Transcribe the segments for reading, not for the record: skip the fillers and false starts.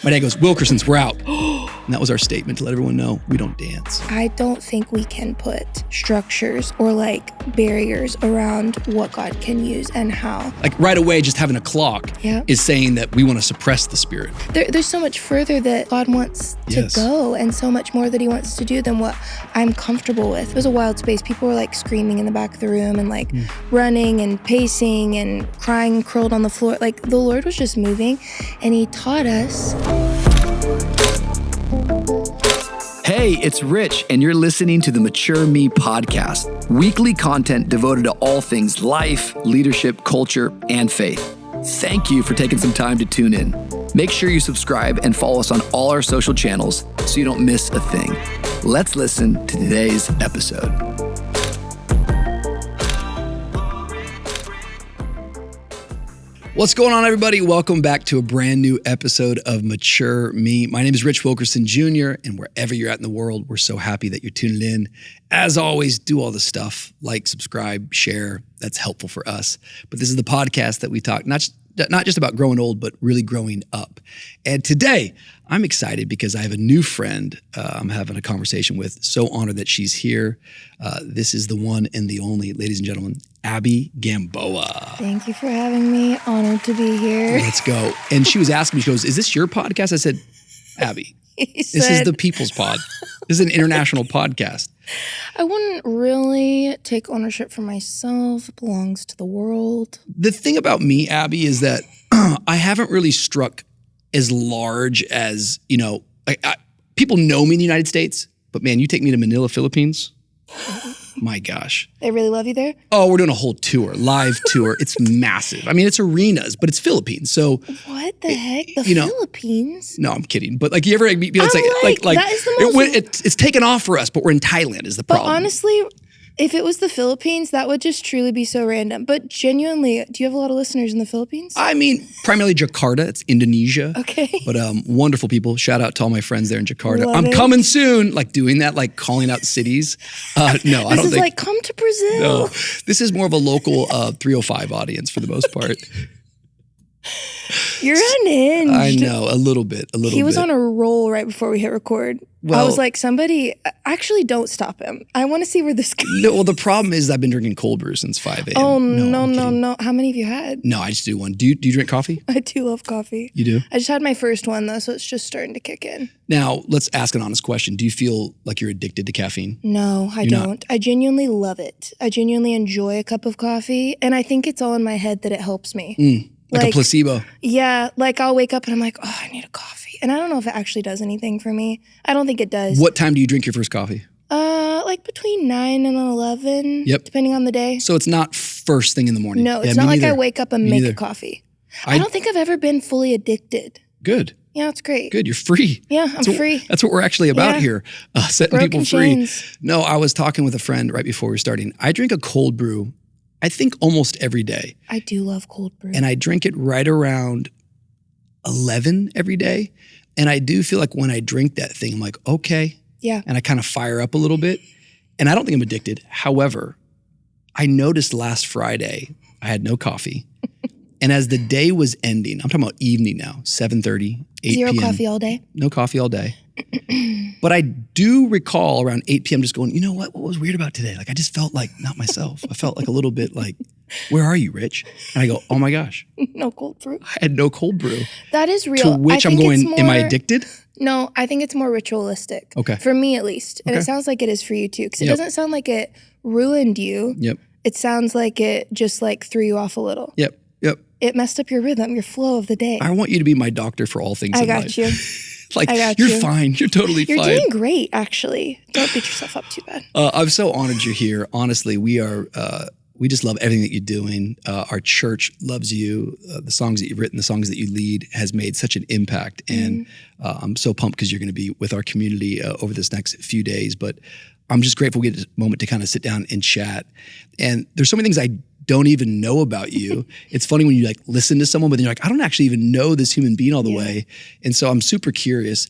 My dad goes, Wilkerson's, we're out. And that was our statement to let everyone know we don't dance. I don't think we can put structures or like barriers around what God can use and how. Like right away, just having a clock is saying that we want to suppress the spirit. There's so much further that God wants to go and so much more that he wants to do than what I'm comfortable with. It was a wild space. People were like screaming in the back of the room and like running and pacing and crying, curled on the floor. Like the Lord was just moving and he taught us. Hey, it's Rich, and you're listening to the Mature Me podcast, weekly content devoted to all things life, leadership, culture, and faith. Thank you for taking some time to tune in. Make sure you subscribe and follow us on all our social channels so you don't miss a thing. Let's listen to today's episode. What's going on, everybody? Welcome back to a brand new episode of Mature Me. My name is Rich Wilkerson Jr., and wherever you're at in the world, we're so happy that you're tuning in. As always, do all the stuff, like, subscribe, share. That's helpful for us. But this is the podcast that we talk not just about growing old, but really growing up. And today, I'm excited because I have a new friend I'm having a conversation with. So honored that she's here. This is the one and the only, ladies and gentlemen, Abbie Gamboa. Thank you for having me. Honored to be here. Let's go. And she was asking me, she goes, is this your podcast? I said, Abbie, this is the People's Pod. This is an international podcast. I wouldn't really take ownership for myself. It belongs to the world. The thing about me, Abbie, is that I haven't really struck as large as, people know me in the United States, but man, you take me to Manila, Philippines. My gosh. They really love you there? Oh, we're doing a whole tour, live tour. It's massive. I mean, it's arenas, but it's Philippines. So what the heck? The Philippines? No, I'm kidding. But like you ever meet people, it's like that is the most it's taken off for us, but we're in Thailand is the problem. But honestly, if it was the Philippines, that would just truly be so random. But genuinely, do you have a lot of listeners in the Philippines? I mean, primarily Jakarta. It's Indonesia. Okay. But wonderful people. Shout out to all my friends there in Jakarta. Love I'm it. coming soon. Like doing that, like calling out cities. No, I don't think. This is like, come to Brazil. No, this is more of a local 305 audience for the most part. You're unhinged. I know, a little bit. He was on a roll right before we hit record. Well, I was like, somebody, actually don't stop him. I want to see where this goes. No, well, the problem is I've been drinking cold brew since 5 a.m. Oh, no. How many have you had? No, I just do one. Do you drink coffee? I do love coffee. You do? I just had my first one though, so it's just starting to kick in. Now, let's ask an honest question. Do you feel like you're addicted to caffeine? No, I don't. I genuinely love it. I genuinely enjoy a cup of coffee, and I think it's all in my head that it helps me. Like a placebo. Yeah, like I'll wake up and I'm like, oh, I need a coffee. And I don't know if it actually does anything for me. I don't think it does. What time do you drink your first coffee? Like between 9 and 11, depending on the day. So it's not first thing in the morning? No, it's not like I wake up and make a coffee. I don't think I've ever been fully addicted. Good. Yeah, it's great. Good, you're free. Yeah, I'm free. That's what we're actually about here, setting Broken people free. chains. No, I was talking with a friend right before we were starting. I drink a cold brew, I think almost every day. I do love cold brew. And I drink it right around 11 every day. And I do feel like when I drink that thing, I'm like, okay. Yeah. And I kind of fire up a little bit. And I don't think I'm addicted. However, I noticed last Friday, I had no coffee. And as the day was ending, I'm talking about evening now, 7:30, 8 Zero p.m. coffee all day? No coffee all day. But I do recall around 8 p.m. just going, you know what was weird about today? Like I just felt like not myself. I felt like a little bit like, where are you, Rich? And I go, oh my gosh. No cold brew. I had no cold brew. That is real. To which I'm going, am I addicted? No, I think it's more ritualistic. Okay. For me at least. And it sounds like it is for you too. Because it doesn't sound like it ruined you. Yep. It sounds like it just like threw you off a little. Yep. It messed up your rhythm, your flow of the day. I want you to be my doctor for all things in life. I got you. Like, I got you're you. fine. You're totally You're fine. doing great, actually. Don't beat yourself up too bad. I'm so honored you're here. Honestly, we just love everything that you're doing. Our church loves you. The songs that you've written, the songs that you lead has made such an impact. And I'm so pumped because you're going to be with our community over this next few days. But I'm just grateful we get this moment to kind of sit down and chat. And there's so many things I don't even know about you. It's funny when you like listen to someone, but then you're like, I don't actually even know this human being all the way. And so I'm super curious.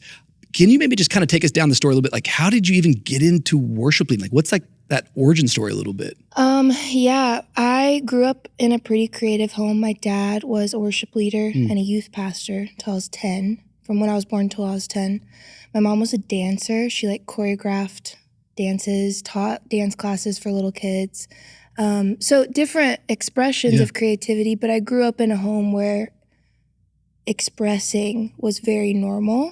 Can you maybe just kind of take us down the story a little bit? Like, how did you even get into worship leading? Like, what's like that origin story a little bit? Yeah, I grew up in a pretty creative home. My dad was a worship leader and a youth pastor until I was 10. from when I was born till I was 10. My mom was a dancer. She like choreographed dances, taught dance classes for little kids. So different expressions of creativity, but I grew up in a home where expressing was very normal,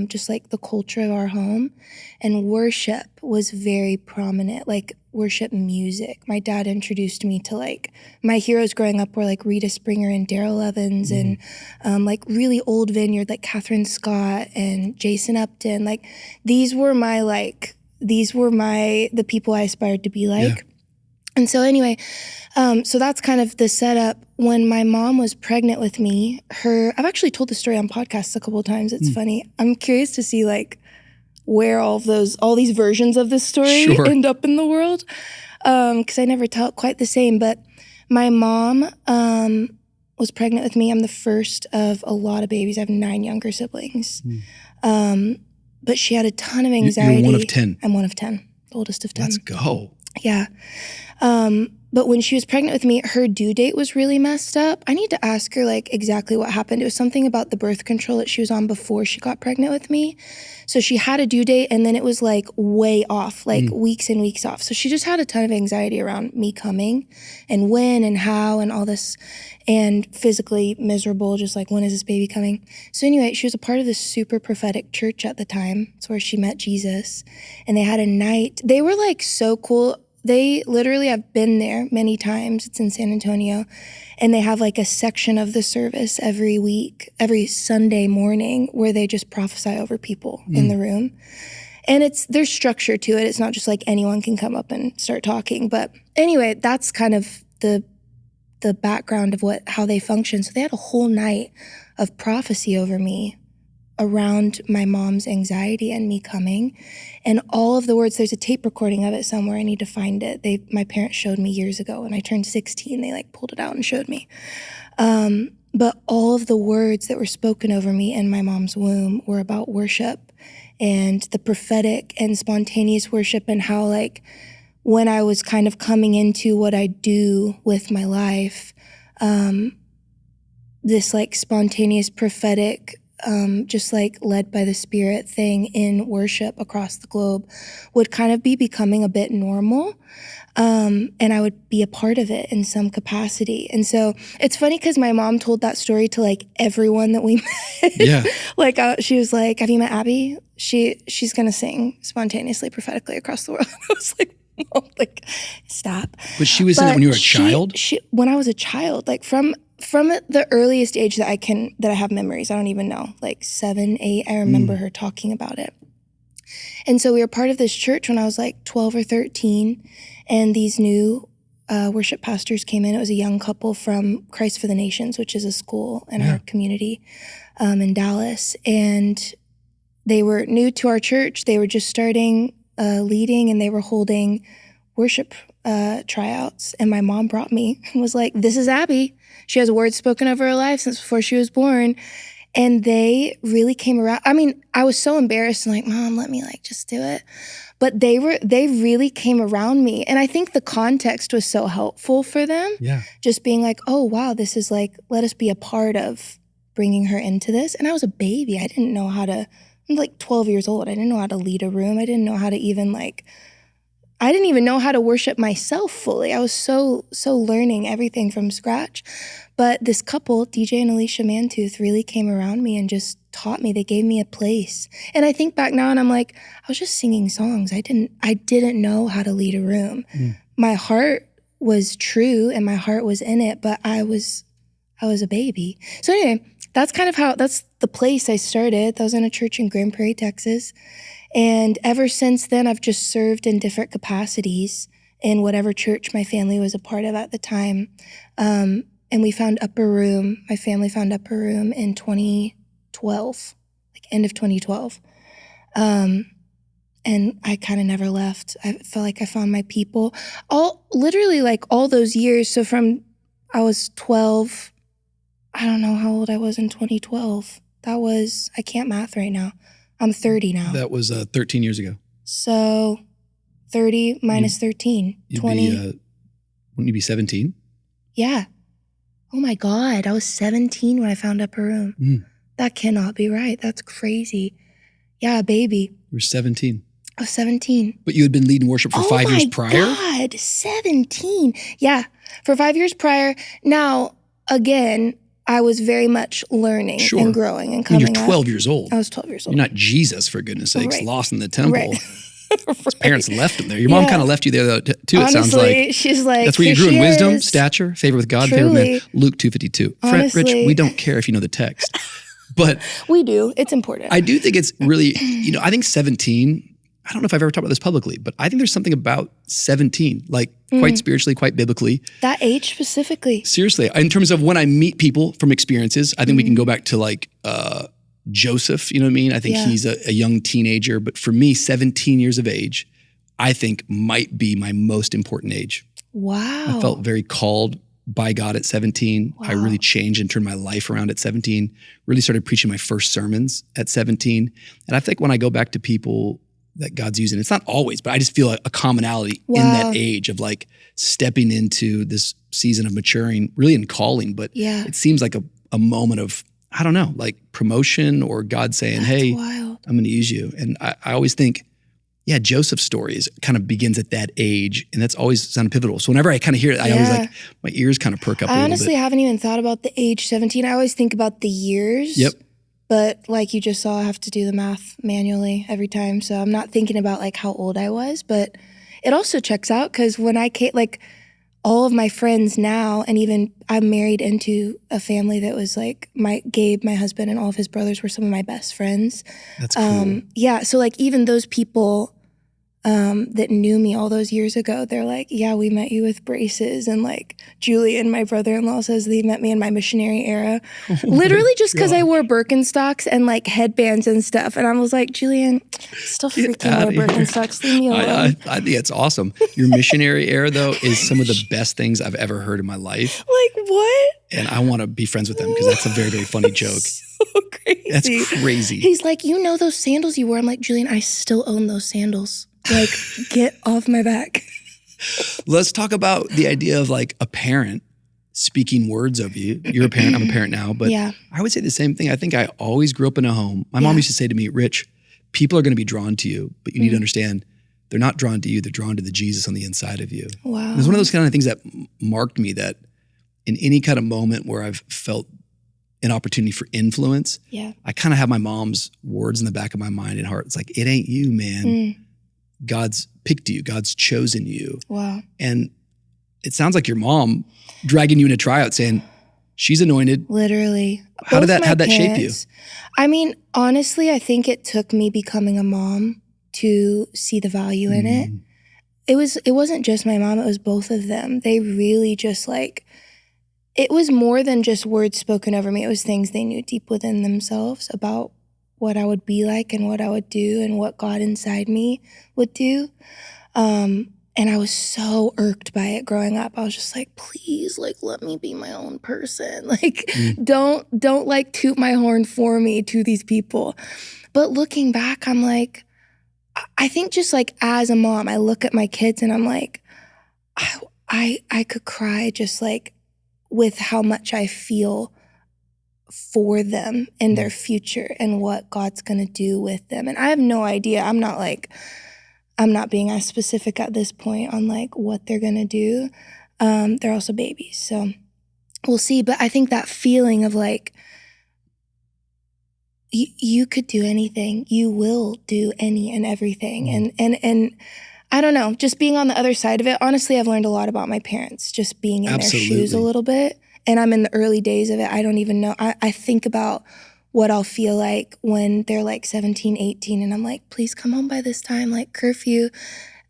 just like the culture of our home. And worship was very prominent, like worship music. My dad introduced me to like, my heroes growing up were like Rita Springer and Daryl Evans and like really old Vineyard, like Catherine Scott and Jason Upton. Like these were the people I aspired to be like. Yeah. And so anyway, so that's kind of the setup. When my mom was pregnant with me, I've actually told the story on podcasts a couple of times. It's funny. I'm curious to see like where all these versions of this story end up in the world. Because I never tell it quite the same. But my mom was pregnant with me. I'm the first of a lot of babies. I have 9 younger siblings. But she had a ton of anxiety. You're one of 10. I'm one of 10, the oldest of 10. Let's go. Yeah. But when she was pregnant with me, her due date was really messed up. I need to ask her like exactly what happened. It was something about the birth control that she was on before she got pregnant with me. So she had a due date and then it was like way off, like weeks and weeks off. So she just had a ton of anxiety around me coming and when and how and all this, and physically miserable, just like, when is this baby coming? So anyway, she was a part of this super prophetic church at the time. It's where she met Jesus. And they had a night. They were like so cool. They literally have been there many times. It's in San Antonio. And they have like a section of the service every week, every Sunday morning, where they just prophesy over people in the room. And there's structure to it. It's not just like anyone can come up and start talking. But anyway, that's kind of the background of how they function. So they had a whole night of prophecy over me around my mom's anxiety and me coming. And all of the words, there's a tape recording of it somewhere. I need to find it. My parents showed me years ago when I turned 16. They like pulled it out and showed me. But all of the words that were spoken over me in my mom's womb were about worship and the prophetic and spontaneous worship, and how like when I was kind of coming into what I do with my life, this like spontaneous prophetic just like led by the Spirit thing in worship across the globe would kind of be becoming a bit normal. And I would be a part of it in some capacity. And so it's funny because my mom told that story to like everyone that we met. Yeah. Like she was like, "Have you met Abbie? She's going to sing spontaneously, prophetically across the world." I was like, "Mom, like, stop." But she was in it when you were a child? When I was a child, like from the earliest age that I have memories, I don't even know, like 7, 8, I remember her talking about it. And so we were part of this church when I was like 12 or 13, and these new worship pastors came in. It was a young couple from Christ for the Nations, which is a school in our community in Dallas. And they were new to our church. They were just starting leading, and they were holding worship tryouts. And my mom brought me and was like, "This is Abbie. She has words spoken over her life since before she was born." And they really came around. I mean, I was so embarrassed and like, "Mom, let me like just do it." But they really came around me. And I think the context was so helpful for them. Yeah. Just being like, "Oh, wow, this is like, let us be a part of bringing her into this." And I was a baby. I didn't know how to, I'm like 12 years old. I didn't know how to lead a room. I didn't know how to even I didn't even know how to worship myself fully. I was so learning everything from scratch. But this couple, DJ and Alicia Mantooth, really came around me and just taught me. They gave me a place. And I think back now and I'm like, I was just singing songs. I didn't know how to lead a room. My heart was true and my heart was in it, but I was a baby. So anyway, that's the place I started. That was in a church in Grand Prairie, Texas. And ever since then, I've just served in different capacities in whatever church my family was a part of at the time. And we found UPPERROOM. My family found UPPERROOM in 2012, like end of 2012. And I kind of never left. I felt like I found my people. Literally like all those years. So from I was 12, I don't know how old I was in 2012. I can't math right now. I'm 30 now. That was 13 years ago. So 30 minus 13, 20. Wouldn't you be 17? Yeah. Oh my God, I was 17 when I found UPPERROOM. That cannot be right. That's crazy. Yeah, a baby. You were 17. I was 17. But you had been leading worship for 5 years prior? Oh my God, 17. Yeah, for 5 years prior. Now, again, I was very much learning and growing and coming up. You're 12 years old. I was 12 years old. You're not Jesus, for goodness sakes, lost in the temple. Right. His parents left him there. Your mom kind of left you there, though, too, Honestly, it sounds like. She's like, that's where you grew in wisdom, stature, favor with God, favor with man. Luke 2:52. Honestly, Rich, we don't care if you know the text. But we do. It's important. I do think it's really, I think 17, I don't know if I've ever talked about this publicly, but I think there's something about 17, like quite spiritually, quite biblically. That age specifically. Seriously. In terms of when I meet people from experiences, I think we can go back to like Joseph, you know what I mean? I think he's a young teenager, but for me, 17 years of age, I think might be my most important age. Wow. I felt very called by God at 17. Wow. I really changed and turned my life around at 17, really started preaching my first sermons at 17. And I think when I go back to people that God's using, it's not always, but I just feel a commonality in that age of like stepping into this season of maturing, really in calling, but it seems like a moment of, I don't know, like promotion or God saying, hey, I'm going to use you. And I always think, Joseph's story kind of begins at that age, and that's always sounded pivotal. So whenever I kind of hear it, I always like, my ears kind of perk up a little bit. I honestly haven't even thought about the age 17. I always think about the years. Yep. But like you just saw, I have to do the math manually every time. So I'm not thinking about like how old I was, but it also checks out because when I came, like all of my friends now, and even I'm married into a family that was like Gabe, my husband, and all of his brothers were some of my best friends. That's cool. So like even those people that knew me all those years ago, they're like, we met you with braces. And like Julian, my brother-in-law, says they met me in my missionary era. Literally just because I wore Birkenstocks and like headbands and stuff. And I was like, Julian, still freaking wear Birkenstocks. Leave me alone. I think it's awesome. Your missionary era, though, is some of the best things I've ever heard in my life. Like what? And I want to be friends with them because that's a very, very funny joke. So crazy. That's crazy. He's like, those sandals you wore? I'm like, Julian, I still own those sandals. Like, get off my back. Let's talk about the idea of like a parent speaking words of you. You're a parent, I'm a parent now, but I would say the same thing. I think I always grew up in a home. My mom used to say to me, Rich, people are going to be drawn to you, but you need to understand they're not drawn to you, they're drawn to the Jesus on the inside of you. Wow. And it was one of those kind of things that marked me, that in any kind of moment where I've felt an opportunity for influence, I kind of have my mom's words in the back of my mind and heart. It's like, it ain't you, man. God's picked you. God's chosen you. Wow. And it sounds like your mom dragging you in a tryout saying, she's anointed. Literally. How'd that shape you? I mean, honestly, I think it took me becoming a mom to see the value in it. It wasn't just my mom, it was both of them. They really just like, it was more than just words spoken over me. It was things they knew deep within themselves about what I would be like and what I would do and what God inside me would do. And I was so irked by it growing up. I was just like, please, like, let me be my own person. Like, don't like toot my horn for me to these people. But looking back, I'm like, I think just like as a mom, I look at my kids and I'm like, I could cry just like with how much I feel for them and their future and what God's going to do with them. And I have no idea. I'm not being as specific at this point on like what they're going to do. They're also babies, so we'll see. But I think that feeling of like, you could do anything. You will do any and everything. And I don't know, just being on the other side of it, honestly, I've learned a lot about my parents, just being in their shoes a little bit. And I'm in the early days of it. I don't even know. I think about what I'll feel like when they're like 17, 18, and I'm like, please come home by this time, like curfew.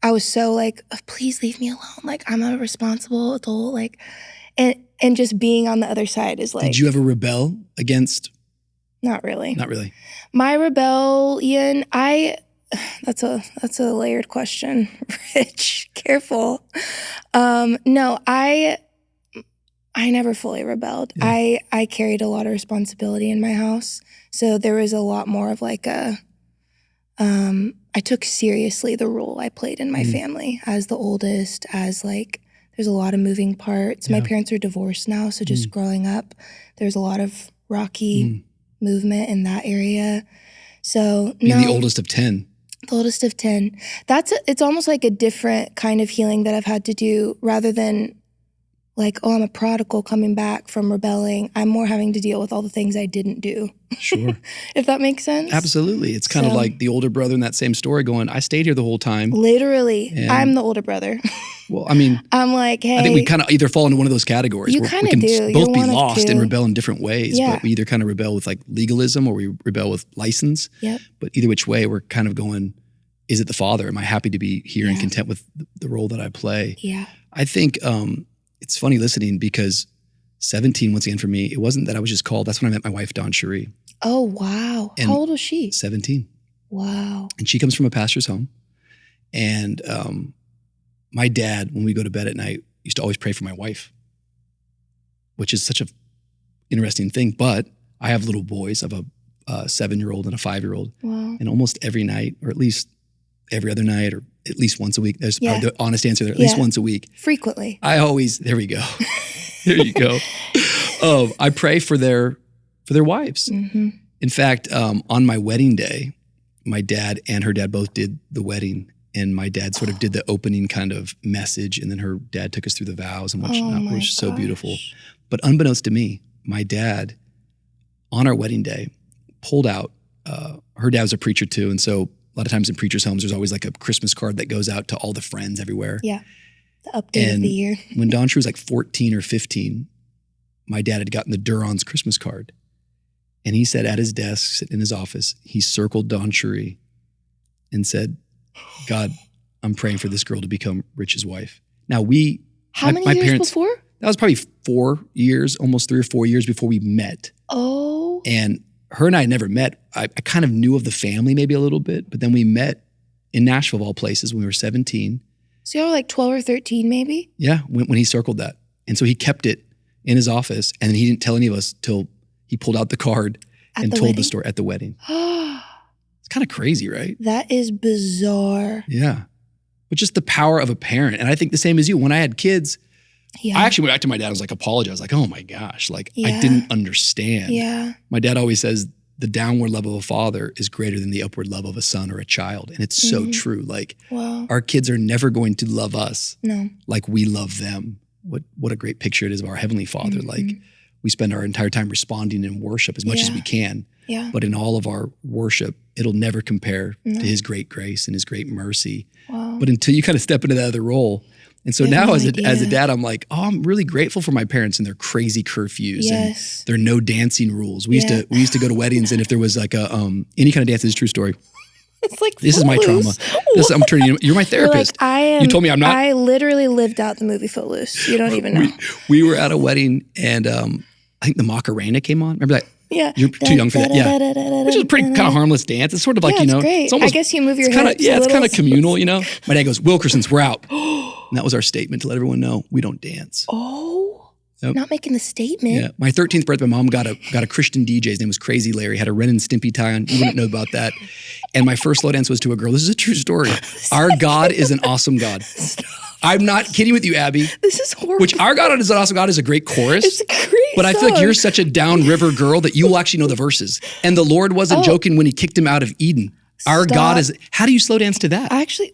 I was so like, please leave me alone. Like, I'm a responsible adult. Like, and just being on the other side is like. Did you ever rebel against? Not really. Not really. My rebellion, that's a layered question, Rich. Careful. No, I never fully rebelled. Yeah. I carried a lot of responsibility in my house. So there was a lot more of like I took seriously the role I played in my family as the oldest, as like, there's a lot of moving parts. My parents are divorced now. So just growing up, there's a lot of rocky movement in that area. So Being the oldest of 10. The oldest of 10. It's almost like a different kind of healing that I've had to do rather than like, oh, I'm a prodigal coming back from rebelling. I'm more having to deal with all the things I didn't do. Sure. If that makes sense. Absolutely. It's kind of like the older brother in that same story going, I stayed here the whole time. Literally. I'm the older brother. Well, I mean, I'm like, hey. I think we kind of either fall into one of those categories You where kind we of can do. both You're be one of lost two. and rebel in different ways. Yeah. But we either kind of rebel with like legalism or we rebel with license. Yep. But either which way, we're kind of going, is it the Father? Am I happy to be here and content with the role that I play? Yeah. I think it's funny listening because 17, once again for me, it wasn't that I was just called. That's when I met my wife, Dawn Cherie. Oh, wow. And how old was she? 17. Wow. And she comes from a pastor's home. And my dad, when we go to bed at night, used to always pray for my wife, which is such a interesting thing. But I have little boys. I have a 7-year-old and a 5-year-old. Wow. And almost every night, or at least every other night, or at least once a week, there's probably the honest answer there, at least once a week. Frequently. I always, there we go. There you go. I pray for their wives. Mm-hmm. In fact, on my wedding day, my dad and her dad both did the wedding, and my dad sort of did the opening kind of message, and then her dad took us through the vows and whatnot, which was so beautiful. But unbeknownst to me, my dad, on our wedding day, pulled out, her dad was a preacher too, and so a lot of times in preachers' homes, there's always like a Christmas card that goes out to all the friends everywhere. Yeah, the update of the year. When Dawn Cherie was like 14 or 15, my dad had gotten the Duron's Christmas card. And he said at his desk, sitting in his office, he circled Dawn Cherie and said, God, I'm praying for this girl to become Rich's wife. Now How many years parents, before? That was probably 4 years, almost 3 or 4 years before we met. Oh. And her and I never met. I kind of knew of the family maybe a little bit, but then we met in Nashville of all places when we were 17. So y'all were like 12 or 13 maybe? Yeah, when he circled that. And so he kept it in his office, and then he didn't tell any of us till he pulled out the card and told the story at the wedding. It's kind of crazy, right? That is bizarre. Yeah. But just the power of a parent. And I think the same as you. When I had kids, I actually went back to my dad. I was like, apologize. Like, oh my gosh. Like, I didn't understand. Yeah. My dad always says the downward love of a father is greater than the upward love of a son or a child. And it's so true. Like, our kids are never going to love us like we love them. What a great picture it is of our Heavenly Father. Like, we spend our entire time responding in worship as much as we can. Yeah. But in all of our worship, it'll never compare to His great grace and His great mercy. Wow. But until you kind of step into that other role. And so now as a dad, I'm like, oh, I'm really grateful for my parents and their crazy curfews and their no dancing rules. We used to go to weddings, and if there was like a any kind of dance, this is a true story. It's like this is my trauma. I'm turning. You're my therapist. Like, you told me I'm not. I literally lived out the movie Footloose. You don't even know. We were at a wedding, and I think the Macarena came on. Remember that? Yeah. You're too young for that. Yeah. Which is a pretty kind of harmless dance. It's sort of like, it's great. It's almost, I guess you move your hips it's kind of communal, you know? My dad goes, Wilkerson's, we're out. And that was our statement to let everyone know we don't dance. Oh, not making the statement. Yeah. My 13th birthday, my mom got a Christian DJ. His name was Crazy Larry. Had a Ren and Stimpy tie on. You wouldn't know about that. And my first slow dance was to a girl. This is a true story. Our God is an awesome God. I'm not kidding with you, Abbie. This is horrible. Which our God is an awesome God is a great chorus. It's a great But I feel like you're such a downriver girl that you will actually know the verses. And the Lord wasn't joking when He kicked him out of Eden. Our God is, how do you slow dance to that? I actually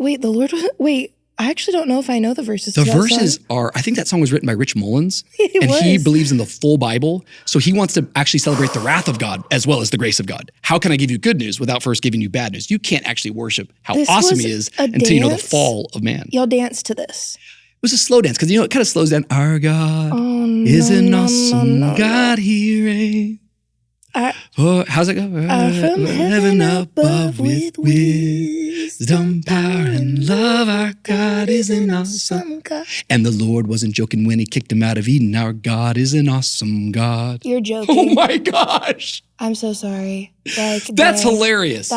don't know if I know the verses. The verses are, I think that song was written by Rich Mullins. He believes in the full Bible. So he wants to actually celebrate the wrath of God as well as the grace of God. How can I give you good news without first giving you bad news? You can't actually worship how awesome He is until you know the fall of man. Y'all danced to this. It was a slow dance because, you know, it kind of slows down. Our God is an awesome God. He reigns. How's it go? From heaven above with wisdom, power, and love. Our God is an awesome God. And the Lord wasn't joking when He kicked him out of Eden. Our God is an awesome God. You're joking. Oh my gosh. I'm so sorry. Like, that's hilarious.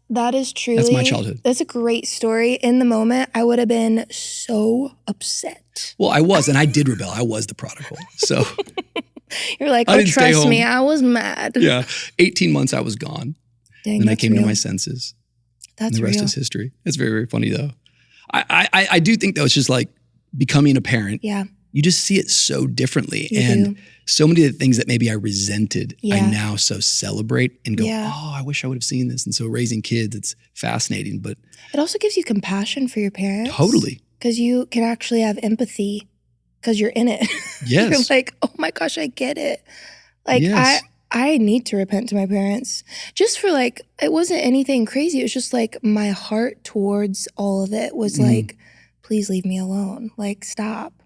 That is truly. That's my childhood. That's a great story. In the moment, I would have been so upset. Well, I was, and I did rebel. I was the prodigal. So you're like, oh, trust me, I was mad. Yeah. 18 months I was gone. Dang, and I came to my senses. That's and the rest is history. It's very, very funny though. I do think though, it's just like becoming a parent. Yeah. you just see it so differently. You and do. so many of the things that maybe I resented, I Yeah. now so celebrate and go, Yeah. oh, I wish I would have seen this. And so raising kids, it's fascinating, but It also gives you compassion for your parents. totally. Because you can actually have empathy because you're in it. Yes. You're like, oh my gosh, I get it. Like Yes. I need to repent to my parents just for like, it wasn't anything crazy. It was just like my heart towards all of it was like, please leave me alone. Like, stop.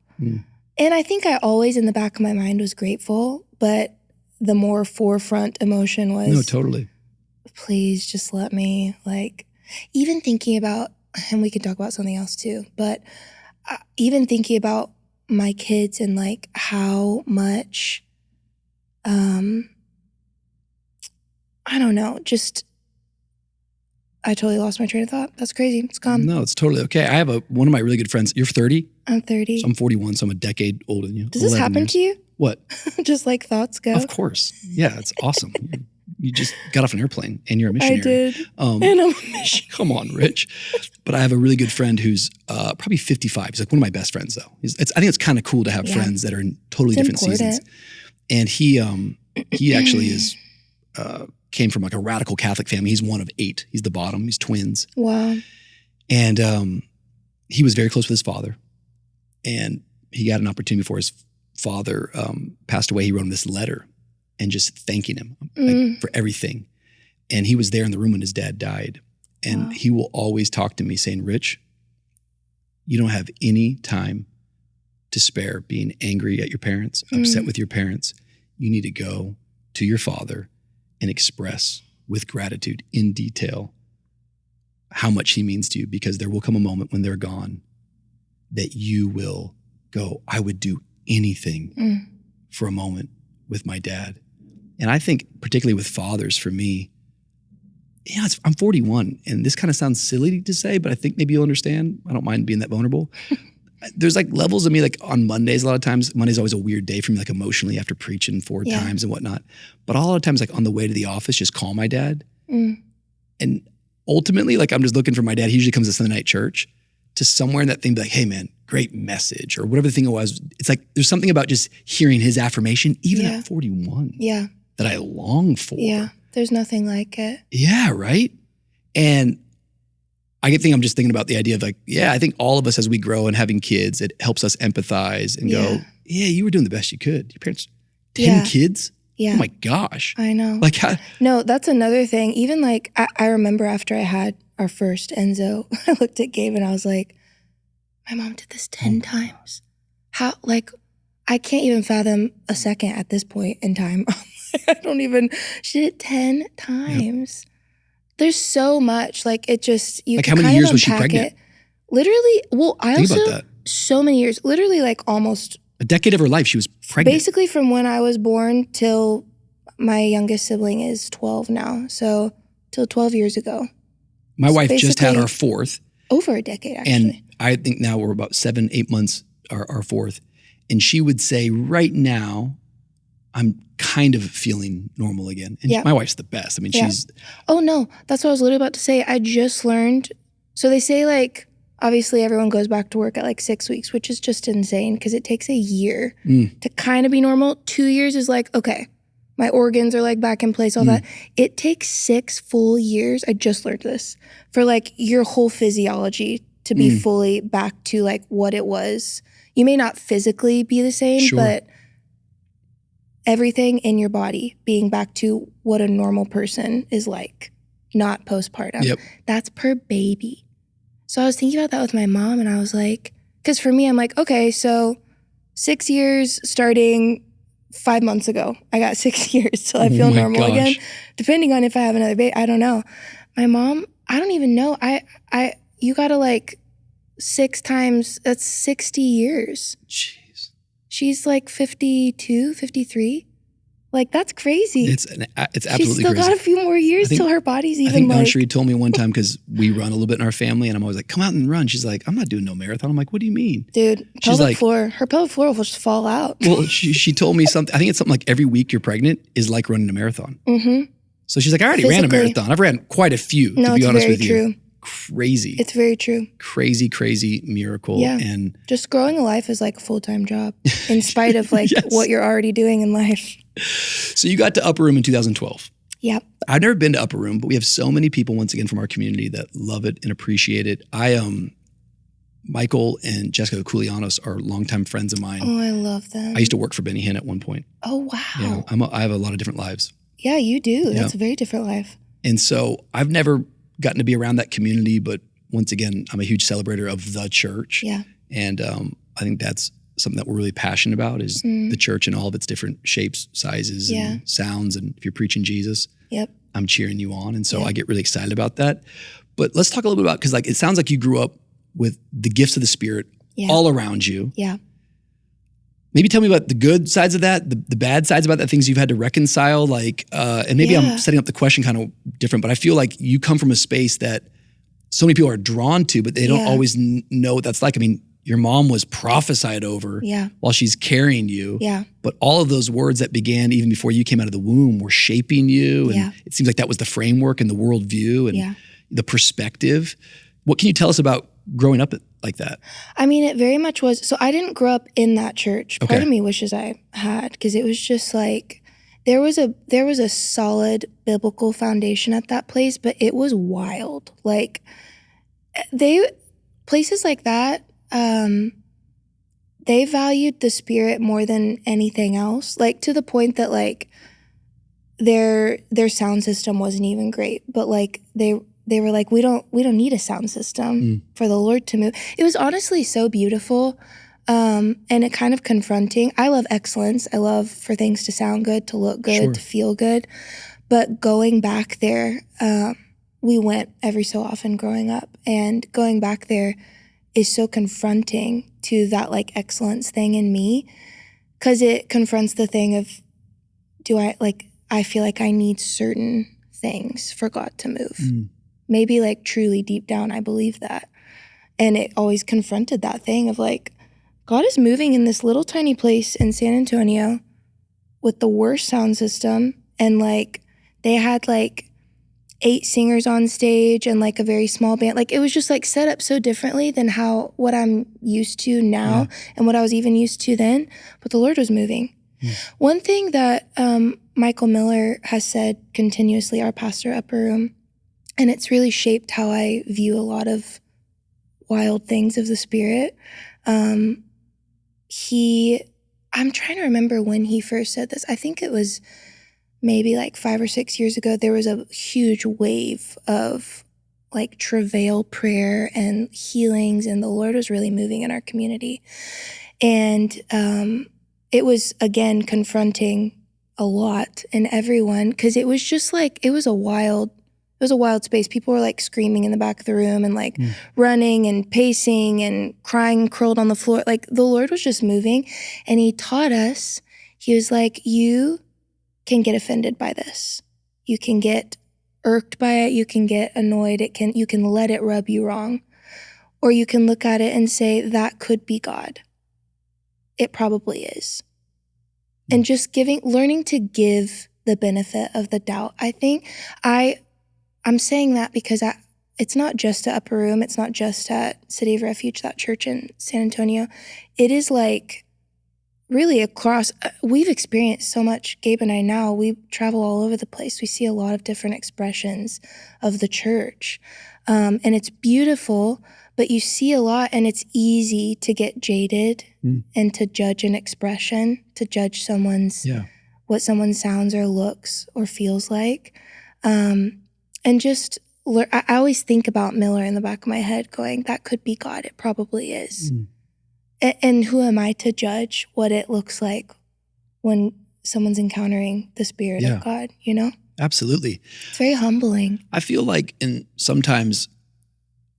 And I think I always in the back of my mind was grateful, but the more forefront emotion was, No, totally. please just let me, like, even thinking about, and we can talk about something else too, but even thinking about my kids and like how much, I don't know, just, I totally lost my train of thought. That's crazy. It's gone. No, it's totally okay. I have one of my really good friends. You're 30? I'm 30. So I'm 41, so I'm a decade older than you. Does this 11 happen years. to you? What? Just like thoughts go? Of course. Yeah, it's awesome. You just got off an airplane and you're a missionary. I did. And I'm a missionary. Come on, Rich. But I have a really good friend who's probably 55. He's like one of my best friends, though. I think it's kind of cool to have friends that are in totally different seasons. And he actually is came from like a radical Catholic family. He's one of 8. He's the bottom. He's twins. Wow. And he was very close with his father. And he got an opportunity before his father passed away. He wrote him this letter and just thanking him like, for everything. And he was there in the room when his dad died. And he will always talk to me saying, Rich, you don't have any time to spare being angry at your parents, upset with your parents. You need to go to your father and express with gratitude in detail how much he means to you, because there will come a moment when they're gone that you will go, I would do anything for a moment with my dad. And I think particularly with fathers, for me, I'm 41 and this kind of sounds silly to say, but I think maybe you'll understand. I don't mind being that vulnerable. There's like levels of me, like on Mondays, a lot of times, Monday's always a weird day for me, like emotionally after preaching 4 times and whatnot. But a lot of times, like on the way to the office, just call my dad. And ultimately, like I'm just looking for my dad. He usually comes to Sunday night church, to somewhere in that thing, be like, hey man, great message, or whatever the thing it was. It's like, there's something about just hearing his affirmation, even at 41, that I long for. Yeah, there's nothing like it. Yeah, right? And I think I'm just thinking about the idea of like, I think all of us as we grow and having kids, it helps us empathize and go, you were doing the best you could. Your parents, 10 kids? Yeah. Oh my gosh. I know. Like, no, that's another thing. Even like, I remember after I had our first Enzo, I looked at Gabe and I was like, my mom did this 10 times. How, like, I can't even fathom a second at this point in time. She did it 10 times. There's so much, like it just, you like can how many kind years of was she unpack pregnant? it. Literally, well, I Think also, about that. so many years, literally like almost. A decade of her life, she was pregnant. Basically from when I was born till my youngest sibling is 12 now. So till 12 years ago. My wife just had our 4th. Over a decade, actually. And I think now we're about 7-8 months, our 4th. And she would say, right now, I'm kind of feeling normal again. And my wife's the best. I mean, she's... Oh, no. That's what I was literally about to say. I just learned. So they say like, obviously everyone goes back to work at like 6 weeks, which is just insane because it takes a year to kind of be normal. 2 years is like, okay, my organs are like back in place, all that. It takes 6 full years. I just learned this for like your whole physiology to be fully back to like what it was. You may not physically be the same, but everything in your body being back to what a normal person is like, not postpartum. Yep. That's per baby. So I was thinking about that with my mom and I was like, because for me, I'm like, okay, so 6 years starting 5 months ago. I got 6 years till I feel normal again. Depending on if I have another baby, I don't know. My mom, I don't even know. You gotta like 6 times, that's 60 years. Jeez. She's like 52, 53. Like, that's crazy. It's absolutely She's still crazy. got a few more years till her body's even I think like... Sheree told me one time, because we run a little bit in our family, and I'm always like, come out and run. She's like, I'm not doing no marathon. I'm like, what do you mean? Dude, her pelvic floor will just fall out. Well, she told me something. I think it's something like every week you're pregnant is like running a marathon. So she's like, I already ran a marathon. I've ran quite a few, to be honest with you. True. crazy. It's very true. Crazy miracle. Yeah. And just growing a life is like a full-time job in spite of like yes. what you're already doing in life. So you got to Upper Room in 2012. Yep. I've never been to Upper Room, but we have so many people, once again, from our community that love it and appreciate it. Michael and Jessica Koulianos are longtime friends of mine. Oh, I love them. I used to work for Benny Hinn at one point. Oh, wow. Yeah, I have a lot of different lives. Yeah, you do. Yeah. That's a very different life. And so I've never gotten to be around that community, but once again, I'm a huge celebrator of the church. Yeah. And I think that's something that we're really passionate about is the church and all of its different shapes, sizes, and sounds. And if you're preaching Jesus, yep, I'm cheering you on. And so I get really excited about that. But let's talk a little bit about, because like it sounds like you grew up with the gifts of the Spirit all around you. Yeah. Maybe tell me about the good sides of that, the bad sides about that, things you've had to reconcile. Like, and maybe I'm setting up the question kind of different, but I feel like you come from a space that so many people are drawn to, but they don't always know what that's like. I mean, your mom was prophesied over while she's carrying you. Yeah. But all of those words that began even before you came out of the womb were shaping you. And it seems like that was the framework and the worldview and the perspective. What can you tell us about growing up like that? I mean, it very much was. So I didn't grow up in that church. Part of me wishes I had, because it was just like, there was a solid biblical foundation at that place, but it was wild. Like places like that, they valued the Spirit more than anything else. Like to the point that like their sound system wasn't even great, but like they were like, we don't need a sound system for the Lord to move. It was honestly so beautiful. And it kind of confronting. I love excellence. I love for things to sound good, to look good, to feel good. But going back there, we went every so often growing up, and going back there is so confronting to that like excellence thing in me, because it confronts the thing of, I feel like I need certain things for God to move. Maybe like truly deep down, I believe that. And it always confronted that thing of like, God is moving in this little tiny place in San Antonio with the worst sound system. And like, they had like 8 singers on stage and like a very small band. Like it was just like set up so differently than what I'm used to now and what I was even used to then. But the Lord was moving. One thing that Michael Miller has said continuously, our pastor, Upper Room, and it's really shaped how I view a lot of wild things of the Spirit. I'm trying to remember when he first said this. I think it was maybe like 5 or 6 years ago. There was a huge wave of like travail prayer and healings, and the Lord was really moving in our community. And it was, again, confronting a lot in everyone, because it was just like, it was a wild space. People were like screaming in the back of the room and like running and pacing and crying, curled on the floor. Like the Lord was just moving, and he taught us, he was like, you can get offended by this. You can get irked by it. You can get annoyed. You can let it rub you wrong. Or you can look at it and say, that could be God. It probably is. And just learning to give the benefit of the doubt. I think I'm saying that because it's not just at Upper Room. It's not just at City of Refuge, that church in San Antonio. It is like really across, we've experienced so much, Gabe and I now, we travel all over the place. We see a lot of different expressions of the church. And it's beautiful, but you see a lot, and it's easy to get jaded and to judge an expression, to judge what someone sounds or looks or feels like. And just, I always think about Miller in the back of my head going, that could be God. It probably is. And who am I to judge what it looks like when someone's encountering the Spirit of God, you know? Absolutely. It's very humbling. I feel like sometimes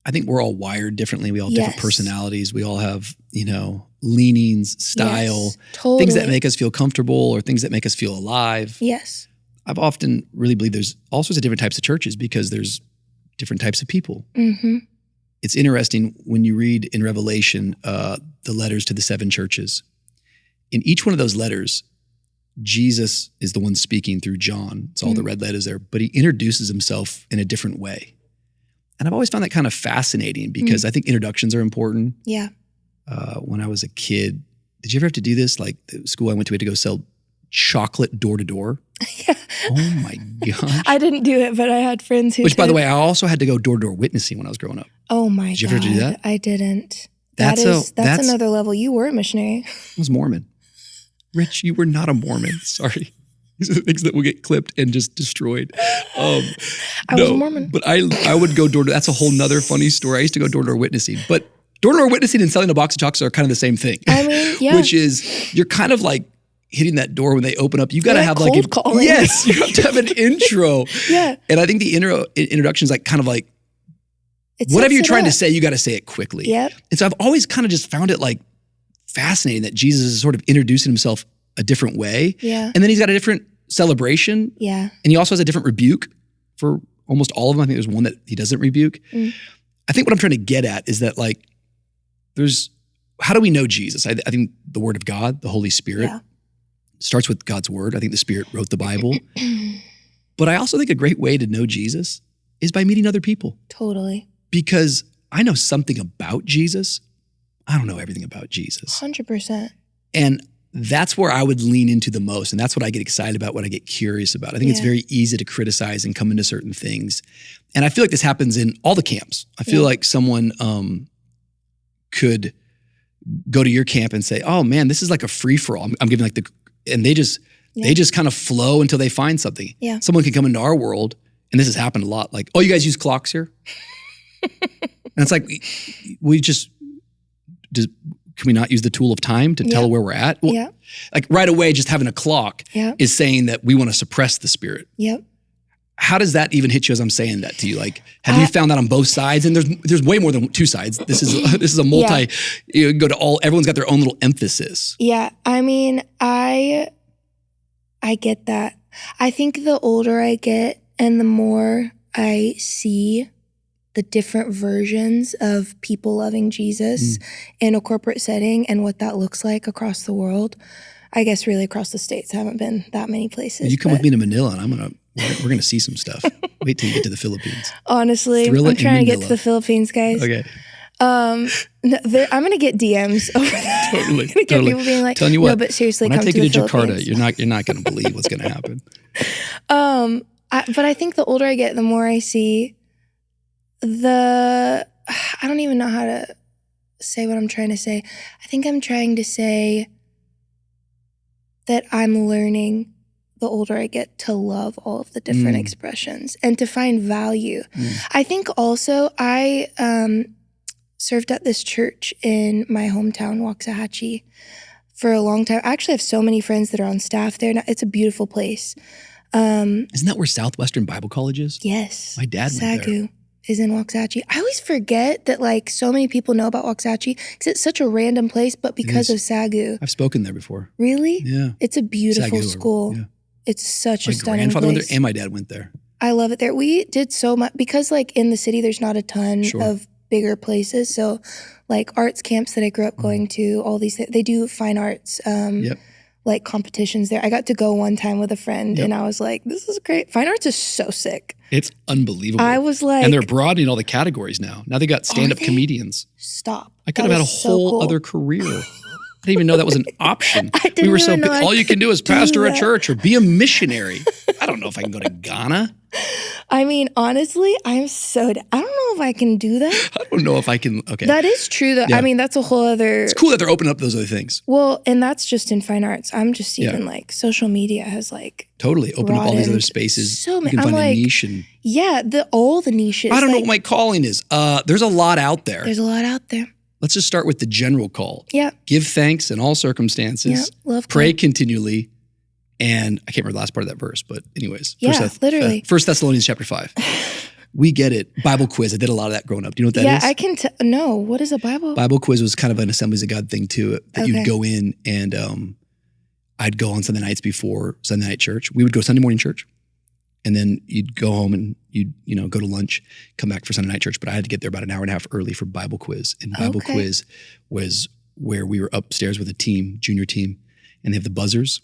I think we're all wired differently. We all have different personalities. We all have, leanings, style, things that make us feel comfortable or things that make us feel alive. Yes. I've often really believed there's all sorts of different types of churches because there's different types of people. It's interesting when you read in Revelation the letters to the 7 churches. In each one of those letters, Jesus is the one speaking through John. It's all the red letters there, but he introduces himself in a different way. And I've always found that kind of fascinating because I think introductions are important. Yeah. When I was a kid, did you ever have to do this? Like the school I went to, we had to go sell chocolate door to door. Yeah. Oh my gosh. I didn't do it, but I had friends who Which, by did. the way, I also had to go door to door witnessing when I was growing up. Oh my God. Did you ever do that? I didn't. That's That's another level. You were a missionary. I was Mormon. Rich, you were not a Mormon. Sorry. These are the things that will get clipped and just destroyed. I was a Mormon. But I would go door to, that's a whole nother funny story. I used to go door to door witnessing. But door to door witnessing and selling a box of chocolates are kind of the same thing. I mean, yeah. Which is, you're kind of like hitting that door when they open up. You got to have like cold calling. Yes, you have to have an intro. Yeah. And I think the introduction is like kind of like, It whatever sets you're it trying to up. say, you got to say it quickly. Yep. And so I've always kind of just found it like fascinating that Jesus is sort of introducing himself a different way. Yeah. And then he's got a different celebration. Yeah. And he also has a different rebuke for almost all of them. I think there's one that he doesn't rebuke. I think what I'm trying to get at is that like, how do we know Jesus? I think the Word of God, the Holy Spirit, starts with God's Word. I think the Spirit wrote the Bible. But I also think a great way to know Jesus is by meeting other people. Totally. Because I know something about Jesus. I don't know everything about Jesus. 100%. And that's where I would lean into the most. And that's what I get excited about, what I get curious about. I think it's very easy to criticize and come into certain things. And I feel like this happens in all the camps. I feel like someone could go to your camp and say, oh man, this is like a free-for-all. I'm giving like and they just kind of flow until they find something. Yeah. Someone can come into our world, and this has happened a lot, like, oh, you guys use clocks here? And it's like, can we not use the tool of time to tell where we're at? Well, like right away, just having a clock is saying that we want to suppress the Spirit. Yep. How does that even hit you as I'm saying that to you? Like, have you found that on both sides? And there's way more than two sides. This is a multi, you go to everyone's got their own little emphasis. Yeah. I mean, I get that. I think the older I get and the more I see the different versions of people loving Jesus in a corporate setting and what that looks like across the world. I guess really across the states. I haven't been that many places. You come with me to Manila and we're gonna see some stuff. Wait till you get to the Philippines. Honestly, I'm trying to get to the Philippines, guys. Okay. I'm gonna get DMs over there. Totally. Get people being like, telling you what, no, but seriously, when come I take you to Philippines. Jakarta, you're not gonna believe what's gonna happen. But I think the older I get, the more I see I don't even know how to say what I'm trying to say. I think I'm trying to say that I'm learning the older I get to love all of the different expressions and to find value. I think also I served at this church in my hometown, Waxahachie, for a long time. I actually have so many friends that are on staff there now. It's a beautiful place. Isn't that where Southwestern Bible College is? Yes. My dad went there. Sagu is in Waxahachie. I always forget that like so many people know about Waxahachie because it's such a random place, but because of Sagu. I've spoken there before. Really? Yeah. It's a beautiful Sagu, school. yeah. It's such a My stunning grandfather place. went there and my dad went there. I love it there. We did so much because like in the city, there's not a ton of bigger places. So like arts camps that I grew up going to, all these, they do fine arts, like competitions there. I got to go one time with a friend and I was like, this is great. Fine arts is so sick. It's unbelievable. I was like, and they're broadening all the categories now. Now they got stand-up comedians. Stop. I could have had a whole other career. I didn't even know that was an option. We were so all you can do is pastor a church or be a missionary. I don't know if I can go to Ghana. I mean, honestly, I don't know if I can do that. I don't know if I can. Okay. That is true though. Yeah. I mean, that's a whole other. It's cool that they're opening up those other things. Well, and that's just in fine arts. I'm just even like social media has like totally opened up all these other spaces. So you can find a niche and all the niches. I don't know what my calling is. There's a lot out there. There's a lot out there. Let's just start with the general call. Yeah. Give thanks in all circumstances. Yeah. Love Pray God. continually. And I can't remember the last part of that verse, but anyways. Literally. 1 Thessalonians chapter 5. We get it. Bible quiz. I did a lot of that growing up. Do you know what that is? Yeah, I can no. What is a Bible? Bible quiz was kind of an Assemblies of God thing too. That you'd go in and I'd go on Sunday nights before Sunday night church. We would go Sunday morning church. And then you'd go home and you'd, go to lunch, come back for Sunday night church. But I had to get there about an hour and a half early for Bible quiz. And Bible quiz was where we were upstairs with a team, junior team, and they have the buzzers.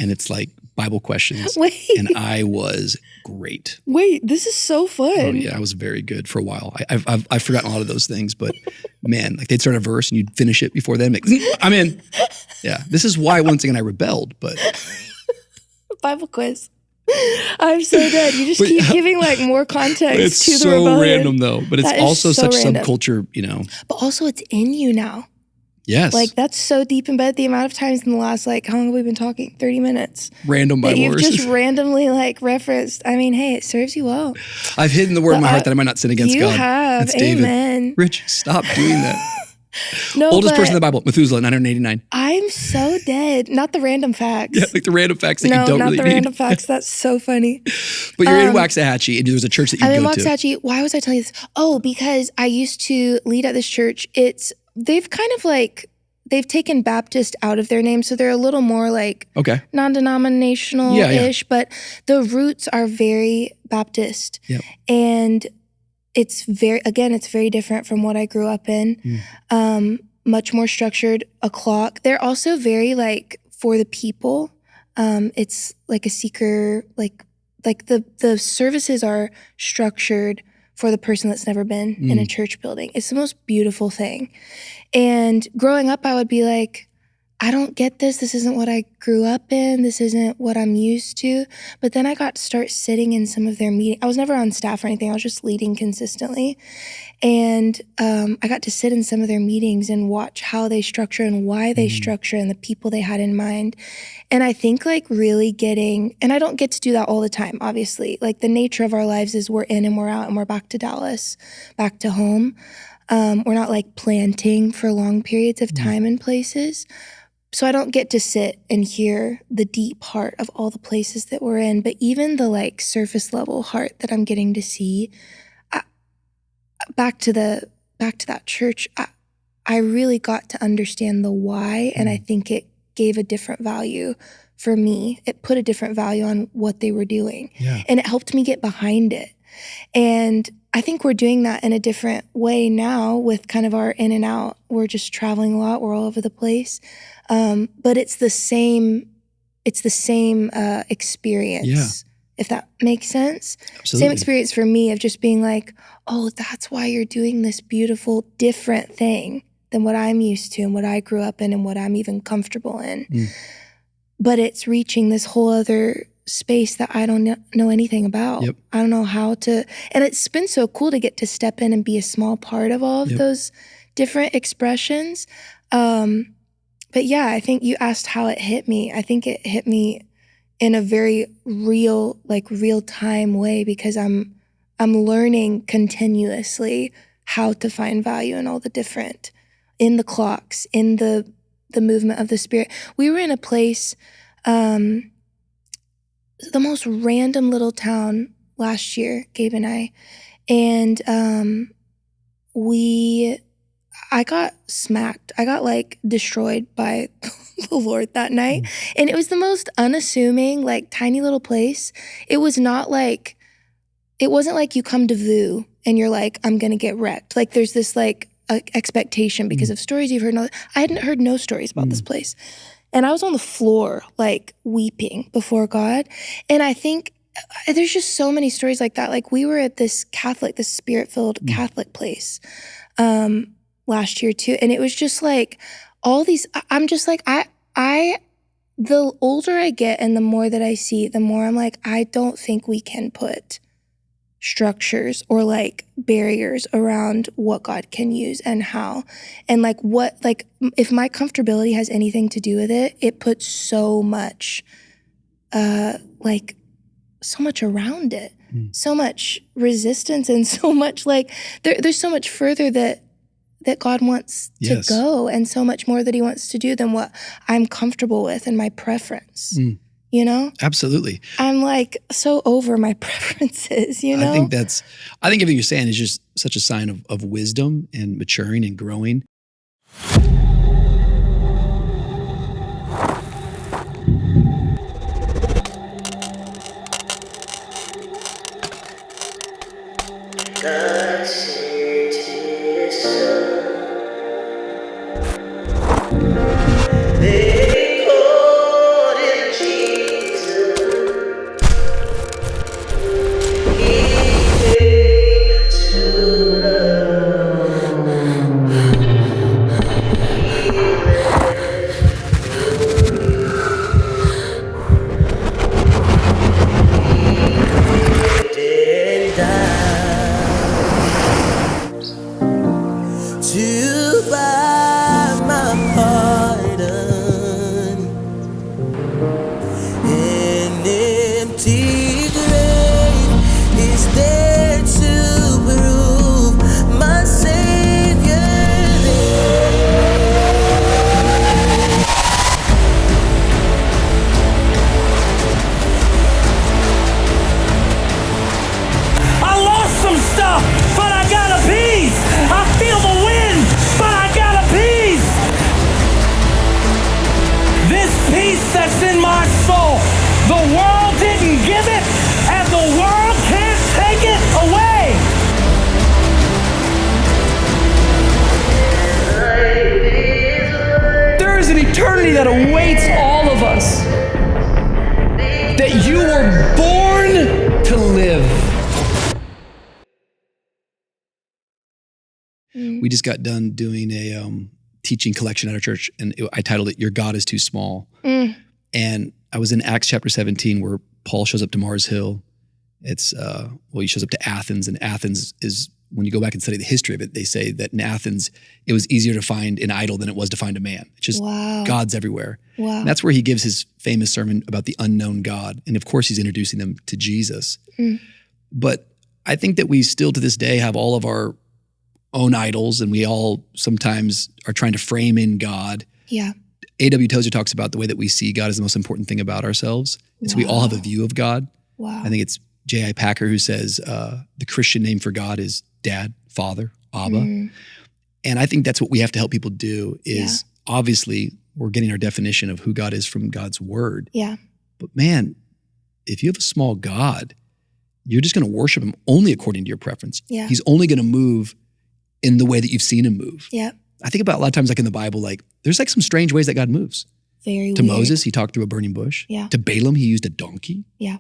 And it's like Bible questions. Wait. And I was great. Wait, this is so fun. Oh yeah, I was very good for a while. I've forgotten a lot of those things, but man, like they'd start a verse and you'd finish it before then. I'm in. Yeah, this is why once again I rebelled. But Bible quiz. I'm so dead. You just keep giving like more context to the so rebellion. random though. But it's also so such random. subculture, you know. But also it's in you now. Yes. Like that's so deep embedded. The amount of times in the last how long have we been talking? 30 minutes. Random Bible you've verses. just randomly referenced. I mean, hey, it serves you well. I've hidden the word in my heart that I might not sin against you God. You have. That's David. Amen. Rich, stop doing that. No, Oldest person in the Bible, Methuselah, 989. I'm so dead. Not the random facts. Yeah, like the random facts that you don't really need. No, not the random facts. That's so funny. But you're in Waxahachie, and there's a church that you go to. I'm in Waxahachie. Why was I telling you this? Oh, because I used to lead at this church. They've kind of they've taken Baptist out of their name, so they're a little more non-denominational-ish, but the roots are very Baptist. Yep. And it's very different from what I grew up in. Much more structured, a clock. They're also very for the people. It's like a seeker, the services are structured for the person that's never been in a church building. It's the most beautiful thing. And growing up, I would be like, I don't get this. This isn't what I grew up in. This isn't what I'm used to. But then I got to start sitting in some of their meetings. I was never on staff or anything. I was just leading consistently. And I got to sit in some of their meetings and watch how they structure and why they structure and the people they had in mind. And I think really getting, and I don't get to do that all the time, obviously. The nature of our lives is we're in and we're out and we're back to Dallas, back to home. We're not planting for long periods of time in places. So I don't get to sit and hear the deep heart of all the places that we're in, but even the surface level heart that I'm getting to see, back to that church, I really got to understand the why, and I think it gave a different value for me. It put a different value on what they were doing, and it helped me get behind it. And I think we're doing that in a different way now with kind of our in and out. We're just traveling a lot. We're all over the place. But it's the same experience, if that makes sense. Absolutely. Same experience for me of just being oh, that's why you're doing this beautiful, different thing than what I'm used to and what I grew up in and what I'm even comfortable in. But it's reaching this whole other space that I don't know anything about. Yep. I don't know how to, and it's been so cool to get to step in and be a small part of all of those different expressions. But yeah, I think you asked how it hit me. I think it hit me in a very real time way, because I'm learning continuously how to find value in all the different, in the clocks, in the movement of the Spirit. We were in a place, the most random little town last year, Gabe and I, and I got smacked. I got destroyed by the Lord that night. And it was the most unassuming, tiny little place. It was not it wasn't you come to VU and you're I'm going to get wrecked. There's this expectation because of stories you've heard. I hadn't heard no stories about this place. And I was on the floor, weeping before God. And I think there's just so many stories like that. We were at this Spirit-filled Catholic place last year too. And it was just all these, I'm just the older I get and the more that I see, the more I'm I don't think we can put structures or barriers around what God can use and how. And if my comfortability has anything to do with it, it puts so much so much around it, so much resistance, and so much there's so much further that God wants to go, and so much more that he wants to do than what I'm comfortable with and my preference. You know? Absolutely. I'm so over my preferences, you know? I think everything you're saying is just such a sign of wisdom and maturing and growing. God sent his son. They called him Jesus. We just got done doing a teaching collection at our church, and I titled it, Your God is Too Small. And I was in Acts chapter 17 where Paul shows up to Mars Hill. It's, he shows up to Athens, and Athens is, when you go back and study the history of it, they say that in Athens, it was easier to find an idol than it was to find a man. It's just gods everywhere. Wow. And that's where he gives his famous sermon about the unknown God. And of course, he's introducing them to Jesus. But I think that we still to this day have all of our own idols, and we all sometimes are trying to frame in God. Yeah. A.W. Tozer talks about the way that we see God is the most important thing about ourselves. And so we all have a view of God. Wow. I think it's J.I. Packer who says the Christian name for God is Dad, Father, Abba. And I think that's what we have to help people do is obviously we're getting our definition of who God is from God's word. Yeah. But man, if you have a small God, you're just going to worship him only according to your preference. Yeah. He's only going to move in the way that you've seen him move. Yeah. I think about a lot of times like in the Bible, like there's like some strange ways that God moves. Very To weird. Moses, he talked through a burning bush. Yeah. To Balaam, he used a donkey. Yeah.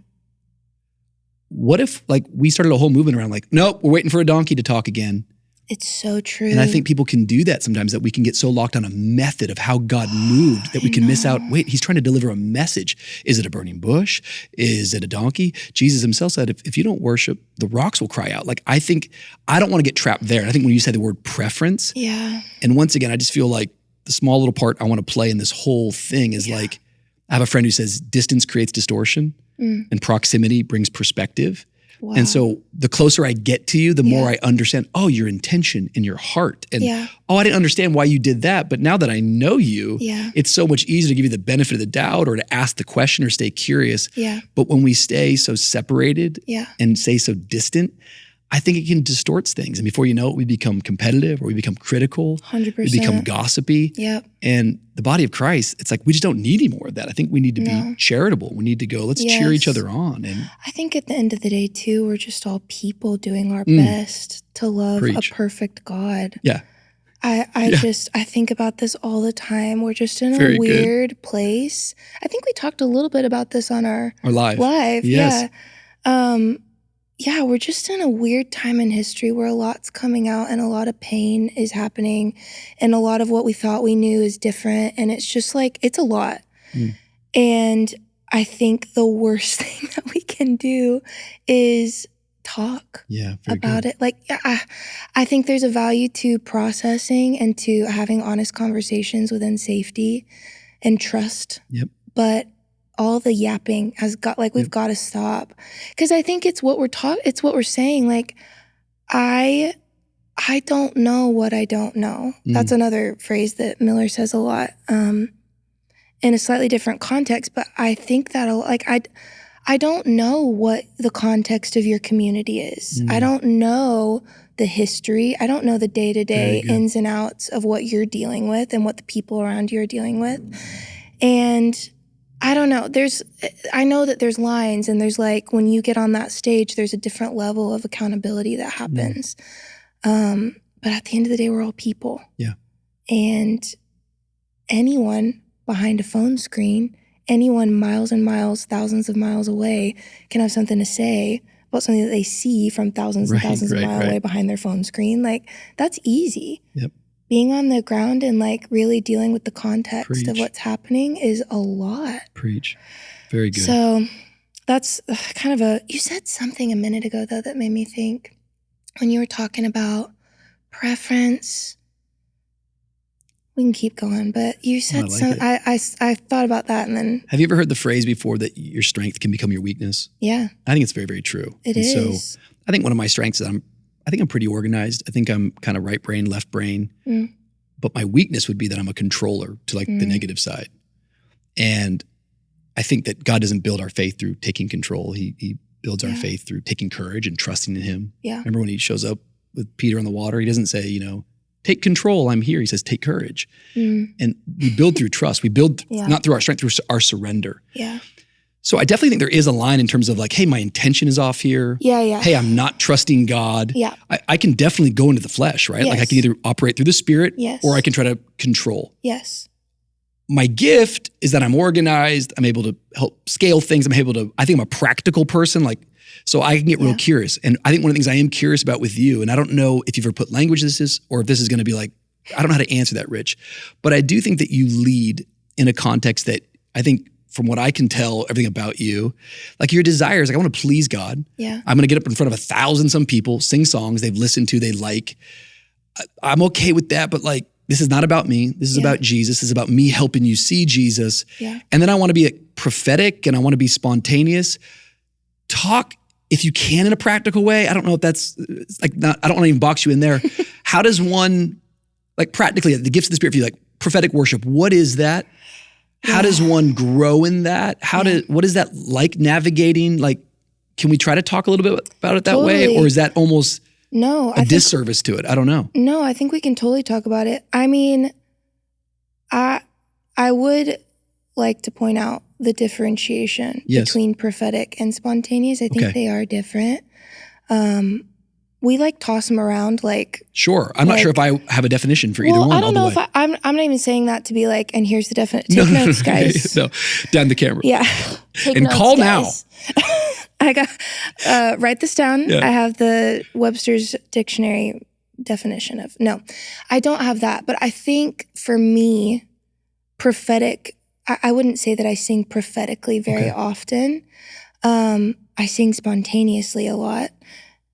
What if like we started a whole movement around like, nope, we're waiting for a donkey to talk again. It's so true. And I think people can do that sometimes, that we can get so locked on a method of how God moved that we can miss out. Wait, he's trying to deliver a message. Is it a burning bush? Is it a donkey? Jesus himself said, if you don't worship, the rocks will cry out. Like, I think, I don't want to get trapped there. And I think when you say the word preference, and once again, I just feel like the small little part I want to play in this whole thing is like, I have a friend who says distance creates distortion and proximity brings perspective. Wow. And so the closer I get to you, the more I understand, oh, your intention in your heart. And oh, I didn't understand why you did that. But now that I know you, it's so much easier to give you the benefit of the doubt or to ask the question or stay curious. But when we stay so separated and stay so distant, I think it can distort things. And before you know it, we become competitive or we become critical. 100%. We become gossipy. And the body of Christ, it's like we just don't need any more of that. I think we need to be charitable. We need to go, let's cheer each other on. And I think at the end of the day too, we're just all people doing our best to love a perfect God. I think about this all the time. We're just in a weird place. I think we talked a little bit about this on our live. We're just in a weird time in history where a lot's coming out and a lot of pain is happening and a lot of what we thought we knew is different. And it's just like, it's a lot. And I think the worst thing that we can do is talk about it. Like, I think there's a value to processing and to having honest conversations within safety and trust. But all the yapping has got, like, we've got to stop. Because I think it's what we're saying. Like, I don't know what I don't know. That's another phrase that Miller says a lot in a slightly different context. But I think that, like, I don't know what the context of your community is. I don't know the history. I don't know the day-to-day ins and outs of what you're dealing with and what the people around you are dealing with. And I don't know. I know that there's lines and there's like, when you get on that stage, there's a different level of accountability that happens. But at the end of the day, we're all people. And anyone behind a phone screen, anyone miles and miles, thousands of miles away can have something to say about something that they see from thousands and thousands of miles away behind their phone screen. Like, that's easy. Being on the ground and like really dealing with the context of what's happening is a lot. Very good. So that's kind of you said something a minute ago though that made me think when you were talking about preference. We can keep going, but you said I thought about that and then. Have you ever heard the phrase before that your strength can become your weakness? Yeah. I think it's very, very true. It is. So I think one of my strengths is I think I'm pretty organized. I think I'm kind of right brain, left brain. But my weakness would be that I'm a controller to like the negative side. And I think that God doesn't build our faith through taking control. He builds our faith through taking courage and trusting in him. Remember when he shows up with Peter on the water, he doesn't say, take control, I'm here. He says, take courage. And we build through trust. We build not through our strength, through our surrender. So I definitely think there is a line in terms of like, hey, my intention is off here. Hey, I'm not trusting God. I can definitely go into the flesh, right? Like I can either operate through the spirit or I can try to control. My gift is that I'm organized. I'm able to help scale things. I think I'm a practical person. Like So I can get real curious. And I think one of the things I am curious about with you, and I don't know if you've ever put language to this or if this is going to be like, I don't know how to answer that, Rich, but I do think that you lead in a context that I think from what I can tell, everything about you, like your desire is like, I want to please God. Yeah. I'm going to get up in front of 1,000 some people, sing songs they've listened to, they like. I'm okay with that, but like, this is not about me. This is about Jesus. This is about me helping you see Jesus. Yeah. And then I want to be prophetic and I want to be spontaneous. Talk, if you can, in a practical way. I don't know if that's like not, I don't want to even box you in there. How does one, like practically, the gifts of the Spirit for you, like prophetic worship, what is that? How does one grow in that? What is that like navigating? Like, can we try to talk a little bit about it that way? Or is that almost a disservice to it? I don't know. No, I think we can totally talk about it. I mean, I would like to point out the differentiation between prophetic and spontaneous. I think they are different. We like toss them around like. Sure. I'm not sure if I have a definition for either one. I don't know if I'm not even saying that to be like, and here's the definition. Take notes, guys. No, down the camera. Yeah. Take and notes, call guys. now. I got, write this down. Yeah. I have the Webster's dictionary definition of, no, I don't have that. But I think for me, prophetic, I wouldn't say that I sing prophetically very often. I sing spontaneously a lot.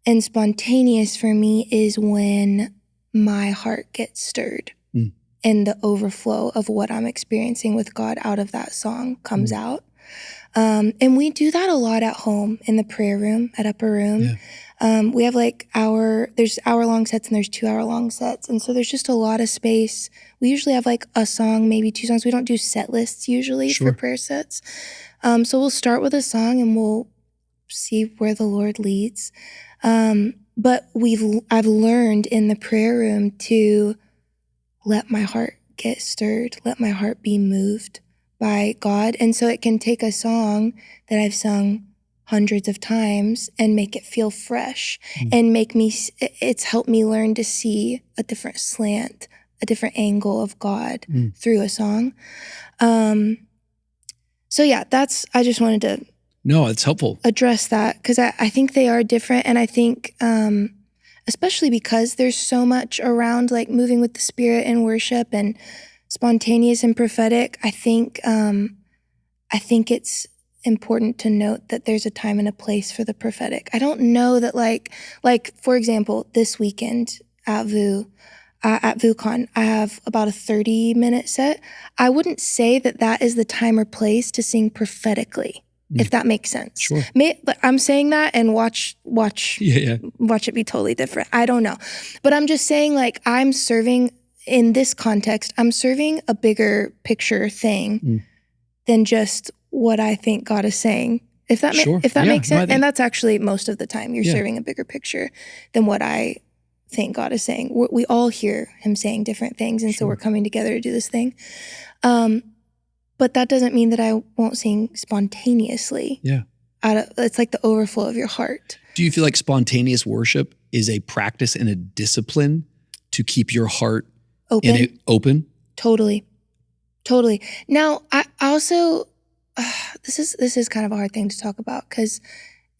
And spontaneous for me is when my heart gets stirred and the overflow of what I'm experiencing with God out of that song comes out. And we do that a lot at home in the prayer room at Upper Room. Yeah. We have like there's hour-long sets and there's 2-hour-long sets. And so there's just a lot of space. We usually have like a song, maybe 2 songs. We don't do set lists usually for prayer sets. So we'll start with a song and we'll see where the Lord leads. But I've learned in the prayer room to let my heart get stirred, let my heart be moved by God. And so it can take a song that I've sung hundreds of times and make it feel fresh and it's helped me learn to see a different slant, a different angle of God through a song. So yeah, I just wanted to No, it's helpful. Address that because I think they are different. And I think, especially because there's so much around like moving with the Spirit and worship and spontaneous and prophetic, I think it's important to note that there's a time and a place for the prophetic. I don't know that like for example, this weekend at VuCon, I have about a 30-minute set. I wouldn't say that is the time or place to sing prophetically. If that makes sense. Sure. But I'm saying that and watch it be totally different. I don't know. But I'm just saying like I'm serving in this context, I'm serving a bigger picture thing than just what I think God is saying. If that makes sense. And that's actually most of the time you're serving a bigger picture than what I think God is saying. We all hear him saying different things. And so we're coming together to do this thing. But that doesn't mean that I won't sing spontaneously. Yeah. It's like the overflow of your heart. Do you feel like spontaneous worship is a practice and a discipline to keep your heart open? Totally. Now, I also, this is kind of a hard thing to talk about because,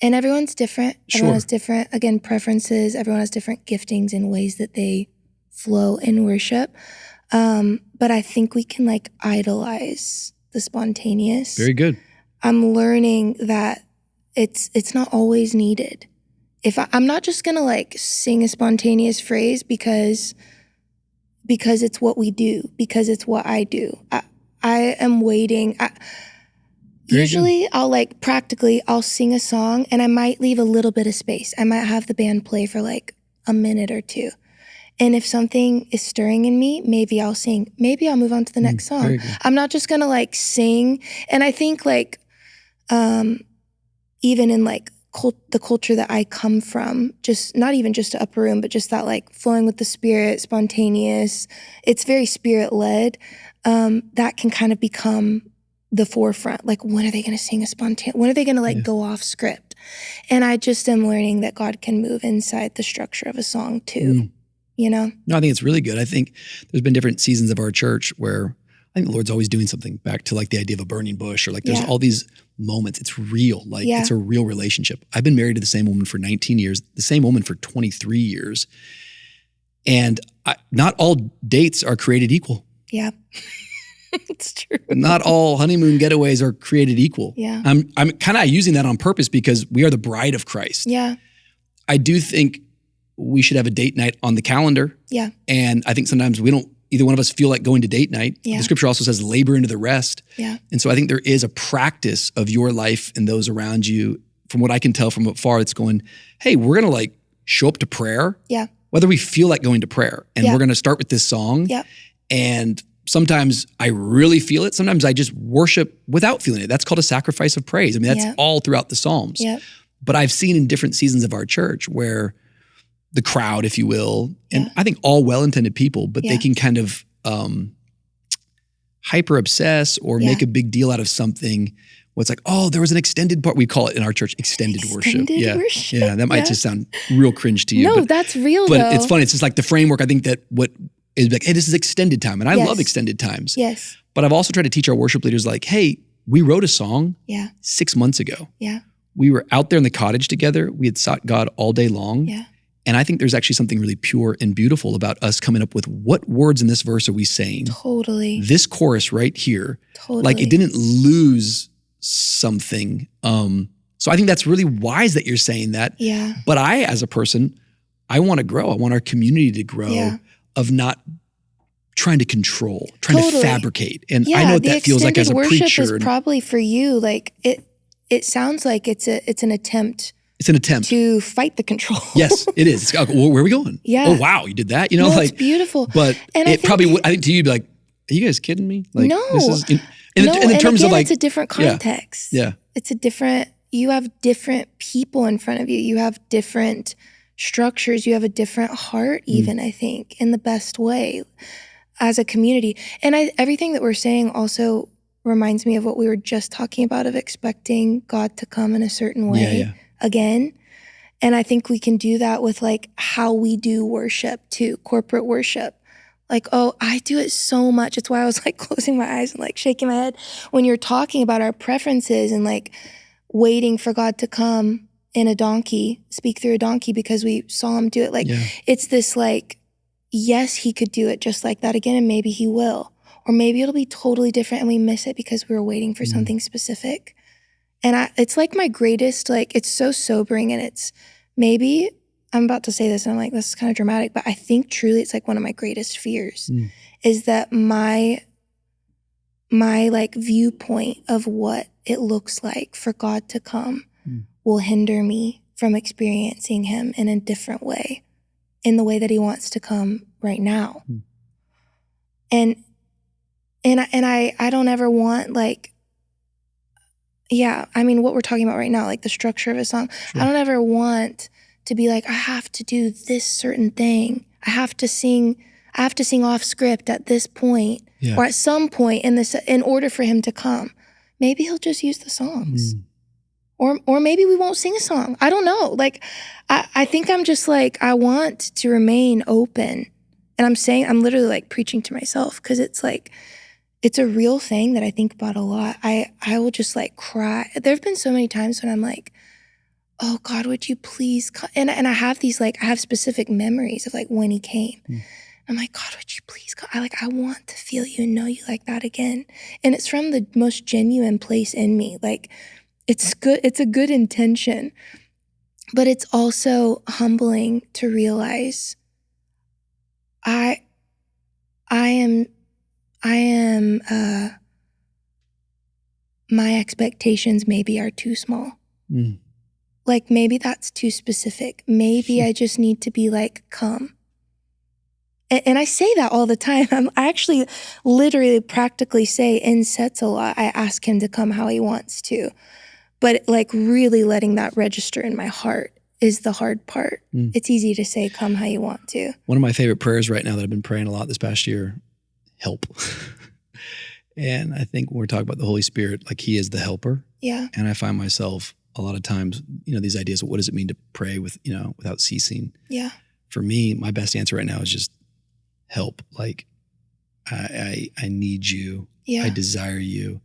and everyone's different. Everyone has different, again, preferences. Everyone has different giftings and ways that they flow in worship. But I think we can like idolize the spontaneous. Very good. I'm learning that it's not always needed. I'm not just gonna like sing a spontaneous phrase because it's what we do, because it's what I do. I am waiting. Usually I'll sing a song and I might leave a little bit of space. I might have the band play for like a minute or two. And if something is stirring in me, maybe I'll sing. Maybe I'll move on to the next song. I'm not just gonna like sing. And I think like, even in like the culture that I come from, just not even just to Upper Room, but just that like flowing with the Spirit, spontaneous, it's very Spirit-led. That can kind of become the forefront. Like, when are they gonna sing a spontaneous? When are they gonna like go off script? And I just am learning that God can move inside the structure of a song too. You know? No, I think it's really good. I think there's been different seasons of our church where I think the Lord's always doing something, back to like the idea of a burning bush, or like there's Yeah. all these moments. It's real. Like Yeah. it's a real relationship. I've been married to the same woman for 19 years, the same woman for 23 years. And not all dates are created equal. Yeah. It's true. Not all honeymoon getaways are created equal. Yeah. I'm kind of using that on purpose because we are the bride of Christ. Yeah. I do think we should have a date night on the calendar. Yeah. And I think sometimes we don't, either one of us feel like going to date night. Yeah. The scripture also says labor into the rest. Yeah. And so I think there is a practice of your life and those around you, from what I can tell from afar, it's going, hey, we're going to like show up to prayer. Yeah. Whether we feel like going to prayer. And Yeah. we're going to start with this song. Yeah. And sometimes I really feel it. Sometimes I just worship without feeling it. That's called a sacrifice of praise. I mean, that's Yeah. all throughout the Psalms. Yeah. But I've seen in different seasons of our church where the crowd, if you will, and Yeah. I think all well-intended people, but they Yeah. can kind of hyper obsess or Yeah. make a big deal out of something. What's like, oh, there was an extended part. We call it in our church extended worship. Extended Yeah. worship? Yeah. That might Yeah. just sound real cringe to you. No, but, that's real but though. it's funny. It's just like the framework. I think that what is like, hey, this is extended time. And I Yes. love extended times. Yes. But I've also tried to teach our worship leaders like, hey, we wrote a song Yeah. 6 months ago. Yeah. We were out there in the cottage together. We had sought God all day long. Yeah. And I think there's actually something really pure and beautiful about us coming up with what words in this verse are we saying? Totally. This chorus right here, Totally. like it didn't lose something. So I think that's really wise that you're saying that. Yeah. But I, as a person, I want to grow. I want our community to grow Yeah. of not trying to control, trying to Totally. fabricate. And Yeah, I know what the that feels like as a extended worship preacher. is and probably for you. Like it sounds like it's an attempt it's an attempt. to fight the control. Yes, it is. It's like, well, where are we going? Yeah. Oh, wow, you did that? You know, No, like, it's beautiful. but And it probably would, I think to you, you'd be like, are you guys kidding me? Like, No. This is, in no, terms and again, of like, it's a different context. yeah. It's a different, you have different people in front of you. You have different structures. You have a different heart even, I think, in the best way as a community. And everything that we're saying also reminds me of what we were just talking about, of expecting God to come in a certain way again. And I think we can do that with like how we do worship too, corporate worship. Like, oh, I do it so much. It's why I was like closing my eyes and like shaking my head when you're talking about our preferences and like waiting for God to come in a donkey, speak through a donkey because we saw him do it. Like, it's this like, yes, he could do it just like that again, and maybe he will. Or maybe it'll be totally different and we miss it because we were waiting for something specific. And it's like my greatest, like, it's so sobering, and it's maybe, I'm about to say this and I'm like, this is kind of dramatic, but I think truly it's like one of my greatest fears is that my like viewpoint of what it looks like for God to come will hinder me from experiencing him in a different way, in the way that he wants to come right now. And I don't ever want like, I mean, what we're talking about right now, like the structure of a song, I don't ever want to be like, I have to do this certain thing. I have to sing off script at this point or at some point in order for him to come. Maybe he'll just use the songs. Or maybe we won't sing a song. I don't know. Like, I think I'm just like, I want to remain open. And I'm literally like preaching to myself, because it's like, it's a real thing that I think about a lot. I will just like cry. There have been so many times when I'm like, oh God, would you please come? And I have these like, I have specific memories of like when he came. I'm like, God, would you please come? I want to feel you and know you like that again. And it's from the most genuine place in me. Like, it's good. It's a good intention, but it's also humbling to realize I am my expectations maybe are too small. Like, maybe that's too specific. Maybe I just need to be like, come. And I say that all the time. I actually literally practically say in sets a lot, I ask him to come how he wants to. But like really letting that register in my heart is the hard part. It's easy to say, come how you want to. One of my favorite prayers right now that I've been praying a lot this past year, help. And I think when we're talking about the Holy Spirit, like he is the helper. Yeah. And I find myself a lot of times, these ideas of what does it mean to pray without ceasing? Yeah. For me, my best answer right now is just help. Like, I need you. Yeah. I desire you.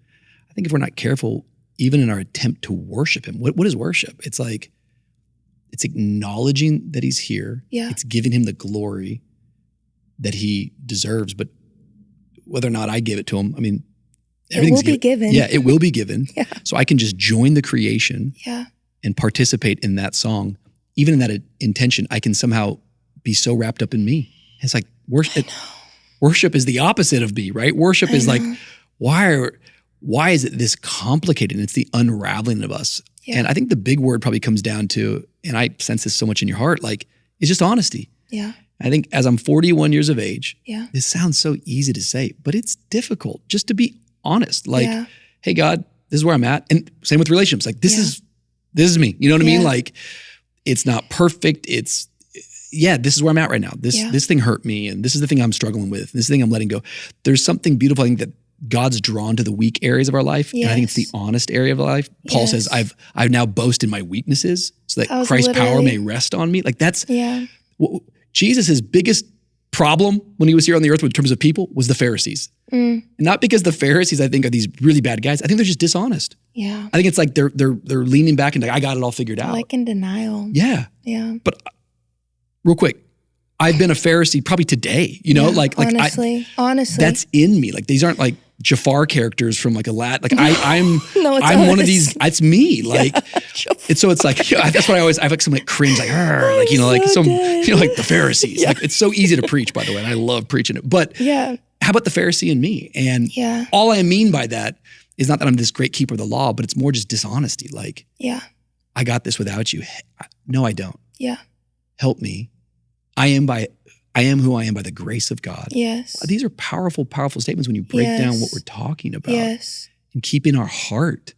I think if we're not careful, even in our attempt to worship him, what is worship? It's like, it's acknowledging that he's here. Yeah. It's giving him the glory that he deserves. But whether or not I give it to him, I mean, it will be given. Yeah, it will be given. Yeah. So I can just join the creation Yeah. and participate in that song. Even in that intention, I can somehow be so wrapped up in me. It's like worship is the opposite of me, right? Worship is like, why is it this complicated? And it's the unraveling of us. Yeah. And I think the big word probably comes down to, and I sense this so much in your heart, like, it's just honesty. Yeah. I think as I'm 41 years of age, Yeah. this sounds so easy to say, but it's difficult just to be honest. Like, Yeah. hey God, this is where I'm at. And same with relationships. Like, this is me. You know what I mean? Like, it's not perfect. It's, this is where I'm at right now. This thing hurt me. And this is the thing I'm struggling with. This is the thing I'm letting go. There's something beautiful. I think that God's drawn to the weak areas of our life. Yes. And I think it's the honest area of our life. Paul says, I've now boast in my weaknesses so that Christ's power may rest on me. Like that's, Jesus' biggest problem when he was here on the earth in terms of people was the Pharisees. And not because the Pharisees, I think, are these really bad guys. I think they're just dishonest. Yeah. I think it's like they're leaning back and like, I got it all figured out. Like in denial. Yeah. Yeah. But real quick, I've been a Pharisee probably today, you know, like honestly, that's in me. Like these aren't like Jafar characters from like a Like I'm one of these. It's me. Like it's so it's like that's what I always. I have like some like cringe like like you know like some you know like the Pharisees. Like it's so easy to preach, by the way, and I love preaching it. But how about the Pharisee in me? And all I mean by that is not that I'm this great keeper of the law, but it's more just dishonesty. Like I got this without you. No, I don't. Yeah. Help me. I am who I am by the grace of God. Yes. These are powerful, powerful statements when you break down what we're talking about. Yes. And keeping our heart.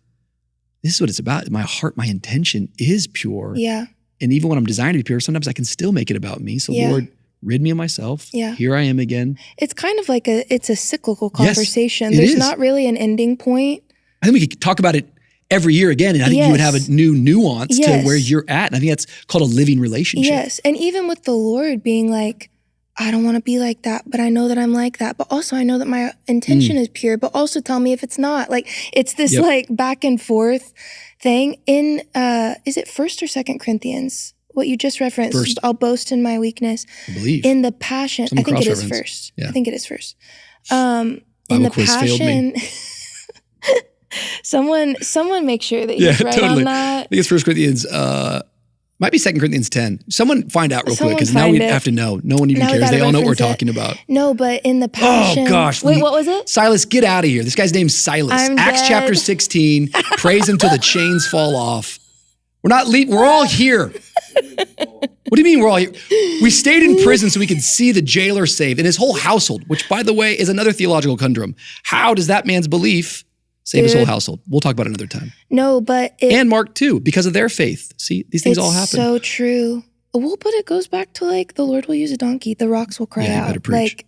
This is what it's about. My heart, my intention is pure. Yeah. And even when I'm designed to be pure, sometimes I can still make it about me. So Lord, rid me of myself. Yeah. Here I am again. It's kind of like it's a cyclical conversation. Yes, There's not really an ending point. I think we could talk about it every year again. And I think you would have a new nuance to where you're at. And I think that's called a living relationship. Yes. And even with the Lord being like, I don't want to be like that, but I know that I'm like that. But also I know that my intention is pure, but also tell me if it's not. Like it's this like back and forth thing in, is it 1st or 2nd Corinthians? What you just referenced, First. I'll boast in my weakness. I believe. In the Passion, I think it is cross-reference. first. Yeah. I think it is first. In Bible the quiz failed Passion, me. someone make sure that he's right on that. I think it's 1 Corinthians, might be 2 Corinthians 10. Someone find out real quick because now we have to know. No one even cares. They all know what we're talking about. No, but in the Passion. Oh gosh. Wait, what was it? Silas, get out of here. This guy's name's Silas. I'm Acts dead. chapter 16. Praise him till the chains fall off. We're not leaving. We're all here. What do you mean we're all here? We stayed in prison so we could see the jailer saved and his whole household, which by the way is another theological conundrum. How does that man's belief save his whole household? We'll talk about it another time. No, but and Mark too, because of their faith. See, these things all happen. So true. Well, but it goes back to like the Lord will use a donkey. The rocks will cry out. Better preach. Like,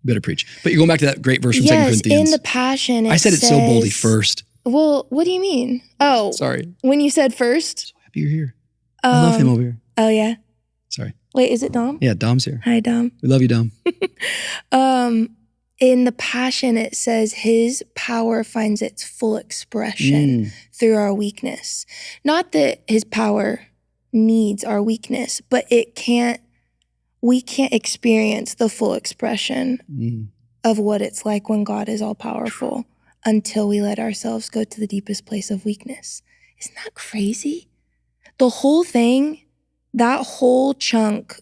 better preach. But you're going back to that great verse from 2 Corinthians. In the Passion, I said it so boldly first. Well, what do you mean? Oh, sorry. When you said first. So happy you're here. I love him over here. Oh yeah. Sorry. Wait, is it Dom? Yeah, Dom's here. Hi, Dom. We love you, Dom. In the Passion, it says his power finds its full expression through our weakness. Not that his power needs our weakness, but we can't experience the full expression of what it's like when God is all powerful until we let ourselves go to the deepest place of weakness. Isn't that crazy? The whole thing, that whole chunk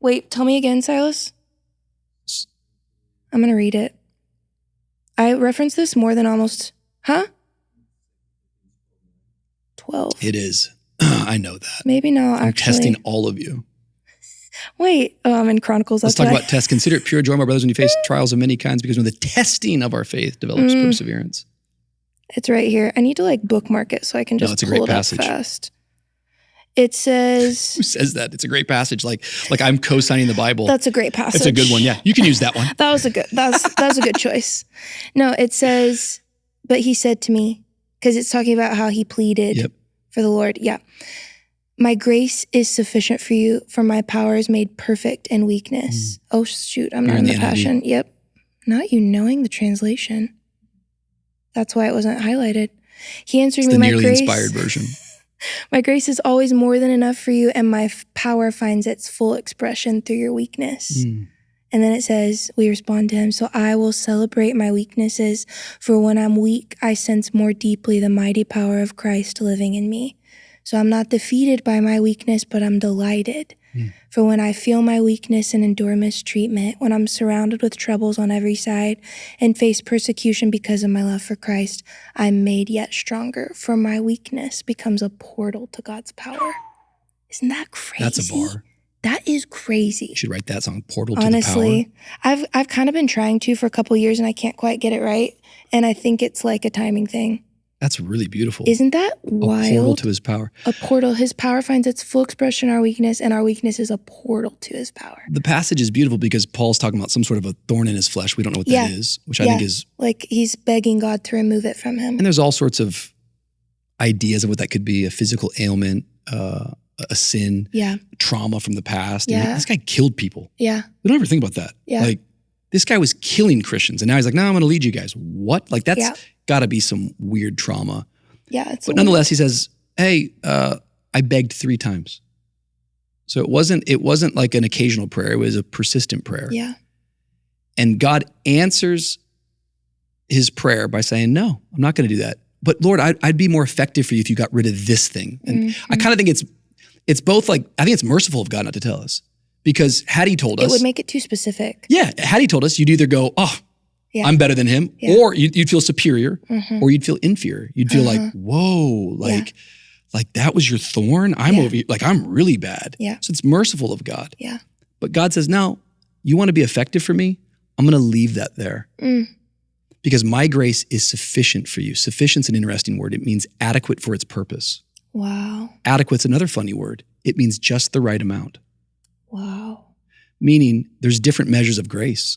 wait, tell me again, Silas. I'm going to read it. I reference this more than almost, 12. It is. I know that. Maybe not, I'm actually. testing all of you. Wait, I'm in Chronicles. Let's talk about tests. Consider it pure joy, my brothers, when you face trials of many kinds, because when the testing of our faith develops perseverance. It's right here. I need to like bookmark it so I can just it's a pull great it passage. up fast. It says... Who says that? It's a great passage. Like I'm co-signing the Bible. That's a great passage. It's a good one. Yeah, you can use that one. That was a good choice. No, it says, but he said to me, because it's talking about how he pleaded for the Lord. Yeah. My grace is sufficient for you, for my power is made perfect in weakness. Oh, shoot. I'm not in the Passion. Yep. not you knowing the translation. That's why it wasn't highlighted. He answered It's me, the my nearly grace, inspired version. my grace is always more than enough for you, and my power finds its full expression through your weakness. And then it says, we respond to him, so I will celebrate my weaknesses, for when I'm weak, I sense more deeply the mighty power of Christ living in me. So I'm not defeated by my weakness, but I'm delighted. For when I feel my weakness and endure mistreatment, when I'm surrounded with troubles on every side and face persecution because of my love for Christ, I'm made yet stronger, for my weakness becomes a portal to God's power. Isn't that crazy? That's a bar. That is crazy. You should write that song, Portal Honestly, to the Power. I've kind of been trying to for a couple of years and I can't quite get it right. And I think it's like a timing thing. That's really beautiful. Isn't that wild? A portal to his power. A portal. His power finds its full expression in our weakness, and our weakness is a portal to his power. The passage is beautiful because Paul's talking about some sort of a thorn in his flesh. We don't know what that is, which I think is... like he's begging God to remove it from him. And there's all sorts of ideas of what that could be, a physical ailment, a sin, trauma from the past. And this guy killed people. Yeah. We don't ever think about that. Yeah. Like, this guy was killing Christians, and now he's like, no, I'm going to lead you guys. What? Like, that's got to be some weird trauma. Yeah. But nonetheless, he says, hey, I begged 3 times. So it wasn't like an occasional prayer. It was a persistent prayer. Yeah. And God answers his prayer by saying, no, I'm not going to do that. But Lord, I'd be more effective for you if you got rid of this thing. And I kind of think it's both like, I think it's merciful of God not to tell us. Because had he told us... It would make it too specific. Yeah. Had he told us, you'd either go, I'm better than him, or you'd feel superior, or you'd feel inferior. You'd feel like, whoa, like that was your thorn? I'm over here, like I'm really bad. Yeah. So it's merciful of God. Yeah. But God says, no, you want to be effective for me? I'm going to leave that there. Because my grace is sufficient for you. Sufficient's an interesting word. It means adequate for its purpose. Wow. Adequate's another funny word. It means just the right amount. Wow. Meaning there's different measures of grace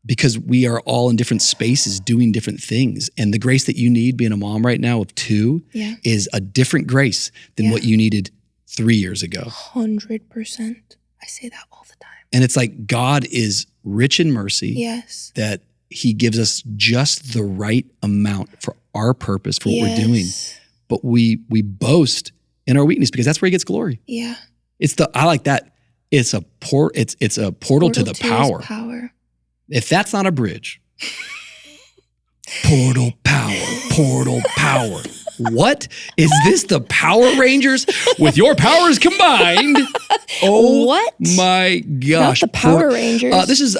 because we are all in different spaces doing different things. And the grace that you need being a mom right now of 2 is a different grace than what you needed 3 years ago. 100%. I say that all the time. And it's like God is rich in mercy. Yes. That he gives us just the right amount for our purpose, for what we're doing. But we boast in our weakness because that's where he gets glory. Yeah. I like that. It's a portal to the power. If that's not a bridge, portal power. What? Is this the Power Rangers with your powers combined? Oh, what? My gosh. Not the Power Rangers. This is,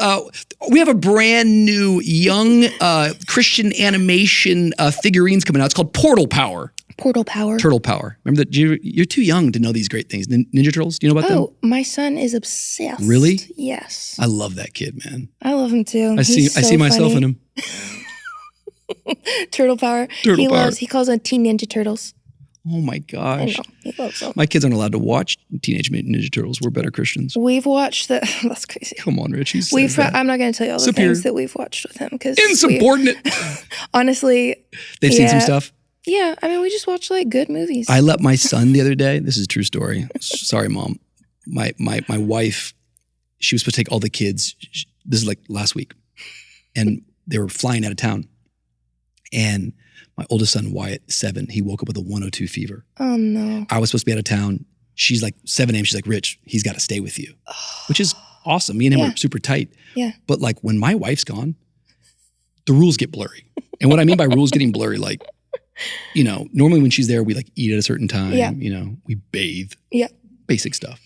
we have a brand new young Christian animation figurines coming out. It's called Portal Power. Portal Power. Turtle Power. Remember that you're too young to know these great things. Ninja Turtles, do you know about them? Oh, my son is obsessed. Really? Yes. I love that kid, man. I love him too. I see myself in him. Turtle Power. He calls them Teen Ninja Turtles. Oh my gosh. I know. He loves them. My kids aren't allowed to watch Teenage Mutant Ninja Turtles. We're better Christians. We've watched that's crazy. Come on, Rich. I'm not going to tell you all the things that we've watched with him because insubordinate. Honestly, they've seen some stuff. Yeah, I mean, we just watch like good movies. I let my son the other day. This is a true story. Sorry, Mom. My wife, she was supposed to take all the kids. This is like last week, and they were flying out of town. And my oldest son, Wyatt, 7, he woke up with a 102 fever. Oh no! I was supposed to be out of town. She's like 7 a.m. She's like, Rich, he's got to stay with you, which is awesome. Me and him are super tight. Yeah. But like when my wife's gone, the rules get blurry. And what I mean by rules getting blurry, like, you know, normally when she's there, we like eat at a certain time. Yeah. You know, we bathe. Yeah. Basic stuff.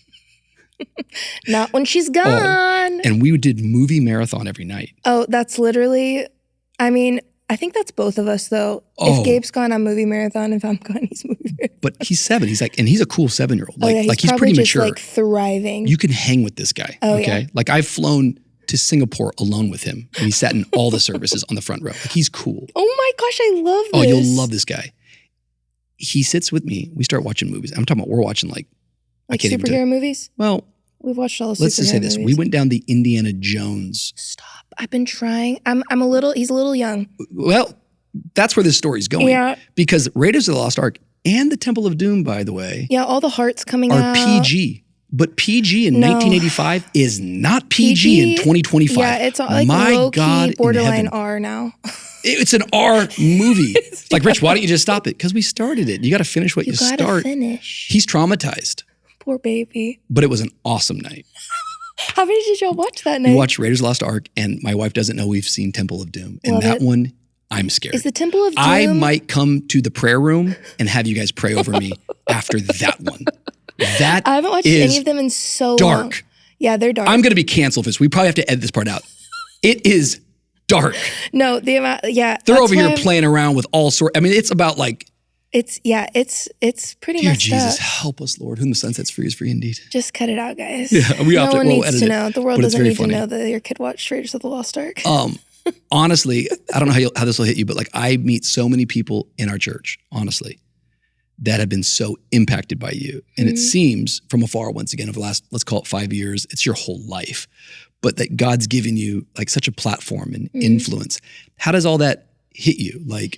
Not when she's gone. And we did movie marathon every night. Oh, that's literally, I mean, I think that's both of us though. If Gabe's gone, I'm movie marathon. If I'm gone, he's movie marathon. But he's 7. He's like, and he's a cool 7-year-old. Like, he's pretty just mature. Like thriving. You can hang with this guy. Oh, okay. Yeah. Like I've flown to Singapore alone with him. And he sat in all the services on the front row. Like he's cool. Oh my gosh, I love this. Oh, you'll love this guy. He sits with me. We start watching movies. I'm talking about we're watching like superhero movies? Well, we've watched all the superhero movies. Let's just say this. We went down the Indiana Jones. Stop. I've been trying. He's a little young. Well, that's where this story's going. Yeah. Because Raiders of the Lost Ark and the Temple of Doom, by the way. Yeah, all the hearts coming are out. PG. But PG in No. 1985 is not PG in 2025. Yeah, it's like My low God key borderline in heaven. R now. It's an R movie. Like, Rich, why don't you just stop it? Because we started it. You got to finish what you gotta start. finish. He's traumatized, Poor baby. but it was an awesome night. How many did y'all watch that night? We watched Raiders of the Lost Ark, and my wife doesn't know we've seen Temple of Doom. And Love that it. one, I'm scared. Is the Temple of Doom? I might come to the prayer room and have you guys pray over me after that one. That I haven't watched is any of them in so long. dark. Yeah, they're dark. I'm going to be canceled for this. We probably have to edit this part out. It is dark. No, the amount. Yeah, They're that's over here why playing around with all sorts. I mean, it's about like, It's pretty dear messed Jesus, up. help us, Lord. Whom the sun sets free is free indeed. Just cut it out, guys. Yeah, no one we'll needs edit to it, know. The world but it's doesn't very need funny. to know that your kid watched Raiders of the Lost Ark. Honestly, I don't know how this will hit you, but like I meet so many people in our church, honestly, that have been so impacted by you. And it seems from afar, once again, over the last, let's call it 5 years, it's your whole life, but that God's given you like such a platform and influence. How does all that hit you? Like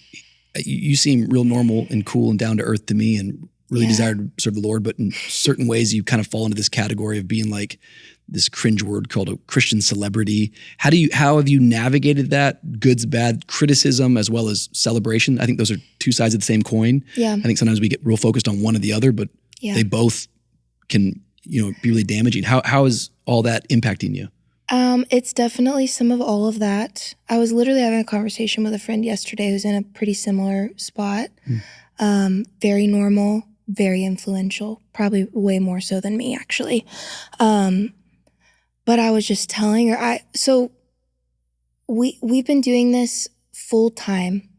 you seem real normal and cool and down to earth to me and really desire to serve the Lord, but in certain ways you kind of fall into this category of being like this cringe word called a Christian celebrity. How have you navigated that? Goods, bad, criticism, as well as celebration? I think those are two sides of the same coin. Yeah. I think sometimes we get real focused on one or the other, but they both can, be really damaging. How is all that impacting you? It's definitely some of all of that. I was literally having a conversation with a friend yesterday who's in a pretty similar spot. Very normal, very influential, probably way more so than me, actually. But I was just telling her, so we've been doing this full time.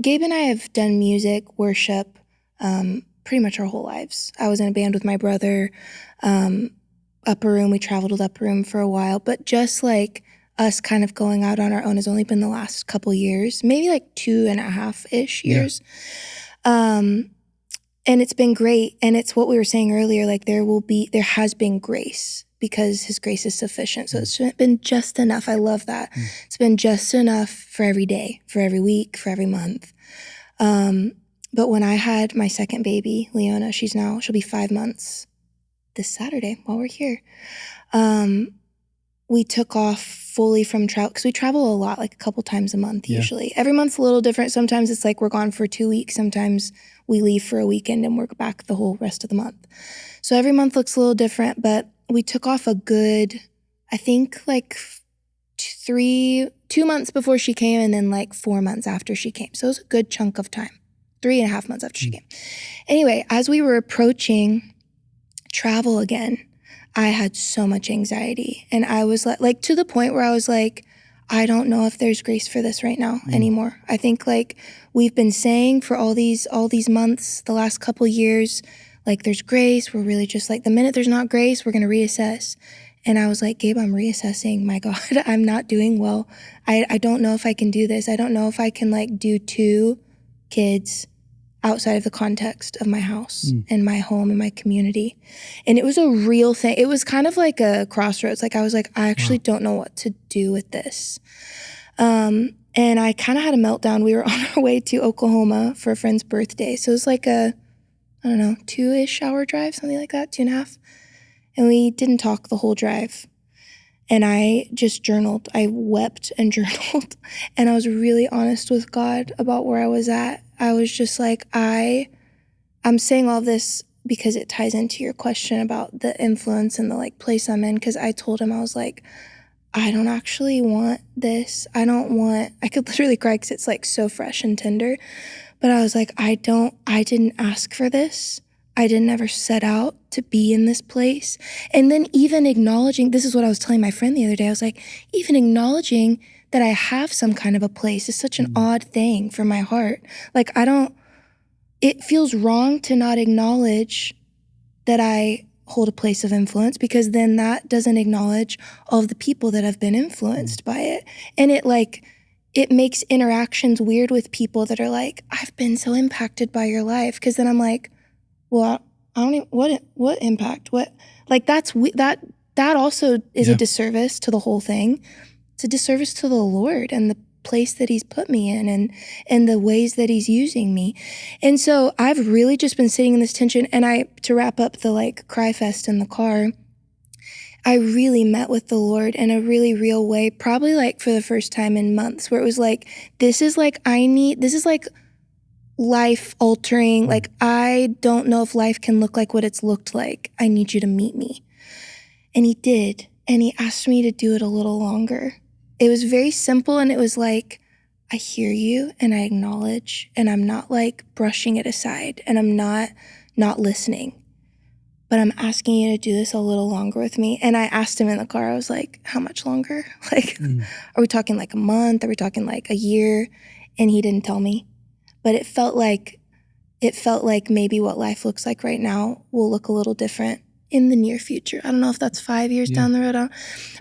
Gabe and I have done music, worship, pretty much our whole lives. I was in a band with my brother, UPPERROOM. We traveled with UPPERROOM for a while, but just like us kind of going out on our own has only been the last couple years, maybe like 2.5-ish years. And it's been great. And it's what we were saying earlier, like there has been grace because his grace is sufficient. So it's been just enough. I love that. It's been just enough for every day, for every week, for every month. But when I had my second baby, Leona, she'll be 5 months this Saturday while we're here. We took off fully from travel because we travel a lot, like a couple times a month usually. Every month's a little different. Sometimes it's like we're gone for 2 weeks. Sometimes we leave for a weekend and we're back the whole rest of the month. So every month looks a little different, but we took off a good, I think like 2 months before she came and then like 4 months after she came. So it was a good chunk of time, 3.5 months after she came. Anyway, as we were approaching travel again, I had so much anxiety. And I was like to the point where I was like, I don't know if there's grace for this right now anymore. I think like we've been saying for all these months, the last couple years, like there's grace. We're really just like the minute there's not grace, we're going to reassess. And I was like, Gabe, I'm reassessing. My God, I'm not doing well. I don't know if I can do this. I don't know if I can like do 2 kids outside of the context of my house and my home and my community. And it was a real thing. It was kind of like a crossroads. Like I was like, I actually don't know what to do with this. And I kind of had a meltdown. We were on our way to Oklahoma for a friend's birthday. So it was like a, I don't know, 2-ish hour drive, something like that, 2.5. And we didn't talk the whole drive. And I just journaled. I wept and journaled. And I was really honest with God about where I was at. I was just like, I'm saying all this because it ties into your question about the influence and the like place I'm in. Because I told him, I was like, I don't actually want this. I could literally cry because it's like so fresh and tender. But I was like, I didn't ask for this. I didn't ever set out to be in this place. And then even acknowledging, this is what I was telling my friend the other day, I was like, even acknowledging that I have some kind of a place is such an odd thing for my heart. Like it feels wrong to not acknowledge that I hold a place of influence because then that doesn't acknowledge all of the people that have been influenced by it. And it makes interactions weird with people that are like, I've been so impacted by your life. Because then I'm like, well, I don't even, what impact? What, like that also is a disservice to the whole thing. It's a disservice to the Lord and place that he's put me in and the ways that he's using me. And so I've really just been sitting in this tension. And to wrap up the like cry fest in the car, I really met with the Lord in a really real way, probably like for the first time in months, where it was like, this is like life altering. Like, I don't know if life can look like what it's looked like. I need you to meet me. And he did. And he asked me to do it a little longer. It was very simple. And it was like, I hear you and I acknowledge, and I'm not like brushing it aside, and I'm not listening, but I'm asking you to do this a little longer with me. And I asked him in the car, I was like, how much longer? Like, are we talking like a month? Are we talking like a year? And he didn't tell me. But it felt like maybe what life looks like right now will look a little different in the near future. I don't know if that's 5 years down the road,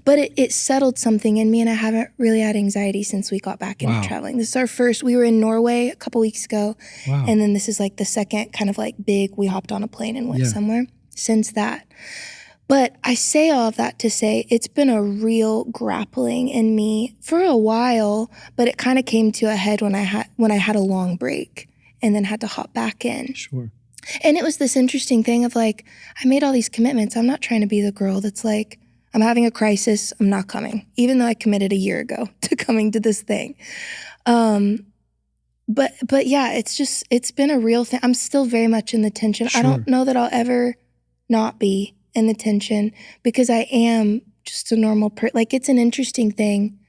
but it settled something in me, and I haven't really had anxiety since we got back into traveling. This is our first. We were in Norway a couple weeks ago, and then this is like the second kind of like big. We hopped on a plane and went somewhere since that. But I say all of that to say it's been a real grappling in me for a while, but it kind of came to a head when I had a long break and then had to hop back in. Sure. And it was this interesting thing of like, I made all these commitments. I'm not trying to be the girl that's like, I'm having a crisis, I'm not coming, even though I committed a year ago to coming to this thing. But yeah, it's been a real thing. I'm still very much in the tension. Sure. I don't know that I'll ever not be in the tension, because I am just a normal person. Like, it's an interesting thing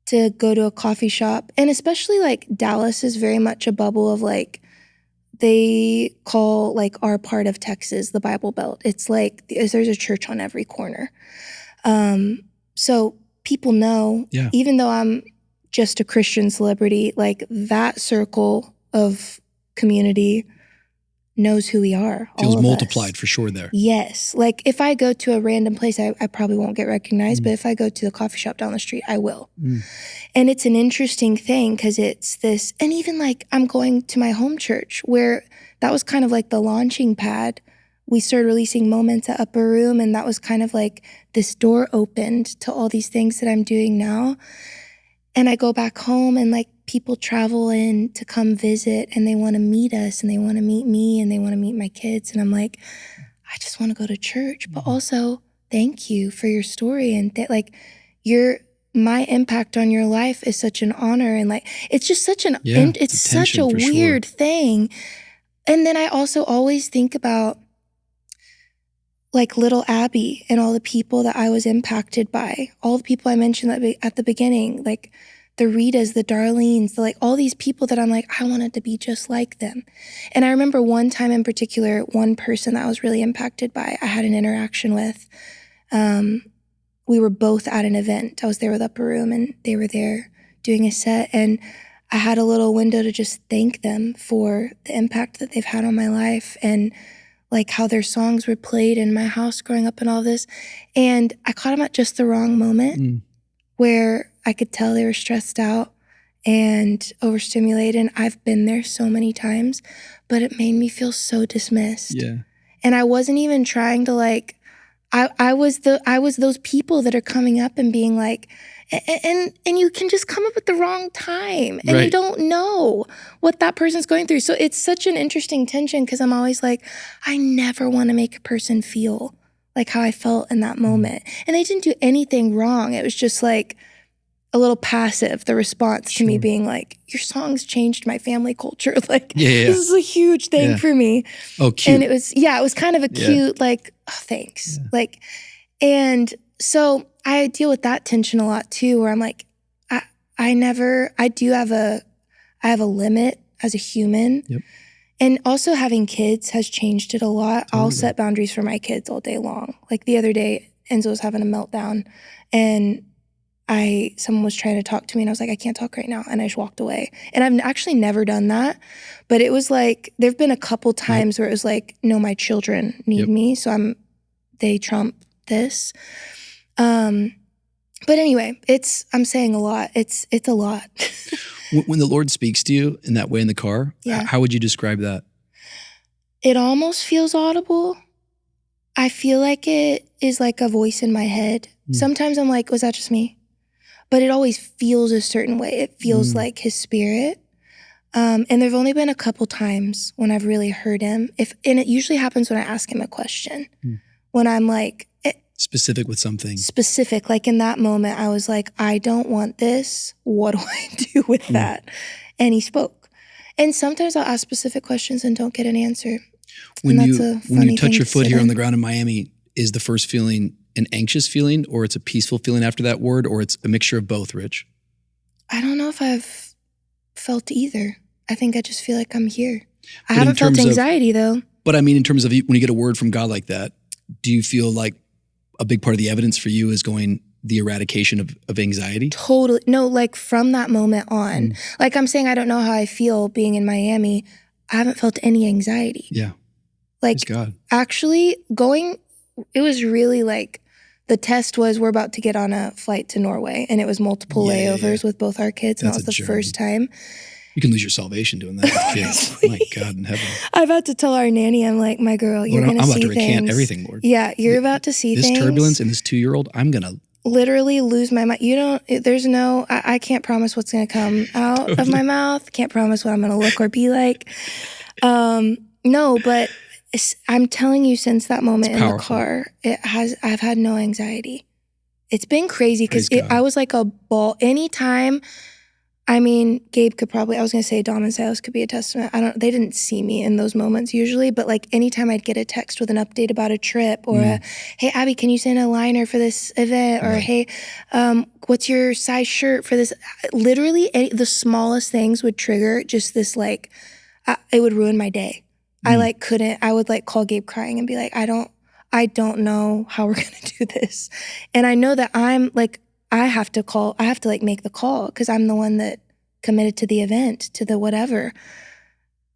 to go to a coffee shop, and especially like Dallas is very much a bubble of like, they call like our part of Texas the Bible Belt. It's like there's a church on every corner. So people know, even though I'm just a Christian celebrity, like that circle of community knows who we are. Feels all of multiplied us. For sure there. Yes. Like if I go to a random place, I probably won't get recognized, but if I go to the coffee shop down the street, I will. And it's an interesting thing because it's this, and even like I'm going to my home church where that was kind of like the launching pad. We started releasing moments at Upper Room, and that was kind of like this door opened to all these things that I'm doing now. And I go back home and like people travel in to come visit, and they want to meet us, and they want to meet me, and they want to meet my kids. And I'm like, I just want to go to church, but also thank you for your story. And like my impact on your life is such an honor. And like, it's just such it's such a weird thing. And then I also always think about like little Abbie and all the people that I was impacted by, all the people I mentioned at the beginning, like the Ritas, the Darlenes, like all these people that I'm like, I wanted to be just like them. And I remember one time in particular, one person that I was really impacted by, I had an interaction with. We were both at an event. I was there with Upper Room, and they were there doing a set, and I had a little window to just thank them for the impact that they've had on my life, and like how their songs were played in my house growing up and all this. And I caught them at just the wrong moment where I could tell they were stressed out and overstimulated. And I've been there so many times, but it made me feel so dismissed. Yeah. And I wasn't even trying to like, I was those people that are coming up and being like, and you can just come up at the wrong time, and you don't know what that person's going through. So it's such an interesting tension, because I'm always like, I never want to make a person feel like how I felt in that moment. And they didn't do anything wrong. It was just like a little passive, the response to me being like, your songs changed my family culture. Like, this is a huge thing for me. Oh, cute. And it was kind of a cute, like, oh, thanks. Like, and so I deal with that tension a lot too, where I'm like, I have a limit as a human. Yep. And also having kids has changed it a lot. Totally. I'll set boundaries for my kids all day long. Like the other day, Enzo was having a meltdown, and someone was trying to talk to me, and I was like, I can't talk right now. And I just walked away. And I've actually never done that. But it was like, there've been a couple times where it was like, no, my children need me. So they trump this. But anyway, I'm saying a lot. It's a lot. When the Lord speaks to you in that way in the car, how would you describe that? It almost feels audible. I feel like it is like a voice in my head. Sometimes I'm like, was that just me? but it always feels a certain way. It feels like his spirit. And there've only been a couple times when I've really heard him. And it usually happens when I ask him a question. When I'm like... Specific with something. Specific. Like in that moment, I was like, I don't want this. What do I do with that? And he spoke. And sometimes I'll ask specific questions and don't get an answer. When you touch your foot here on the ground in Miami, is the first feeling an anxious feeling, or it's a peaceful feeling after that word, or it's a mixture of both, Rich? I don't know if I've felt either. I think I just feel like I'm here. I haven't felt anxiety though. But I mean, in terms of when you get a word from God like that, do you feel like a big part of the evidence for you is going the eradication of anxiety? Totally. No, like from that moment on. Like I'm saying, I don't know how I feel being in Miami. I haven't felt any anxiety. Yeah. Like Praise God. Actually it was really like, the test was we're about to get on a flight to Norway, and it was multiple layovers with both our kids. And that was the first time. You can lose your salvation doing that with kids. My God in heaven. I've had to tell our nanny, I'm like, my girl, you're going to see things. I'm about to recant everything, Lord. Yeah, you're about to see things. This turbulence and this 2-year-old, I'm going to literally lose my mind. I can't promise what's going to come out of my mouth. Can't promise what I'm going to look or be like. No, but I'm telling you, since that moment in the car, I've had no anxiety. It's been crazy because I was like a ball. Anytime, I mean, Gabe could probably, I was going to say Dom and Silas could be a testament. They didn't see me in those moments usually, but like anytime I'd get a text with an update about a trip or hey, Abbie, can you send a liner for this event? Or hey, what's your size shirt for this? Literally the smallest things would trigger just this like, it would ruin my day. I would like call Gabe crying and be like, I don't know how we're going to do this. And I know that I'm like, I have to like make the call because I'm the one that committed to the event, to the whatever.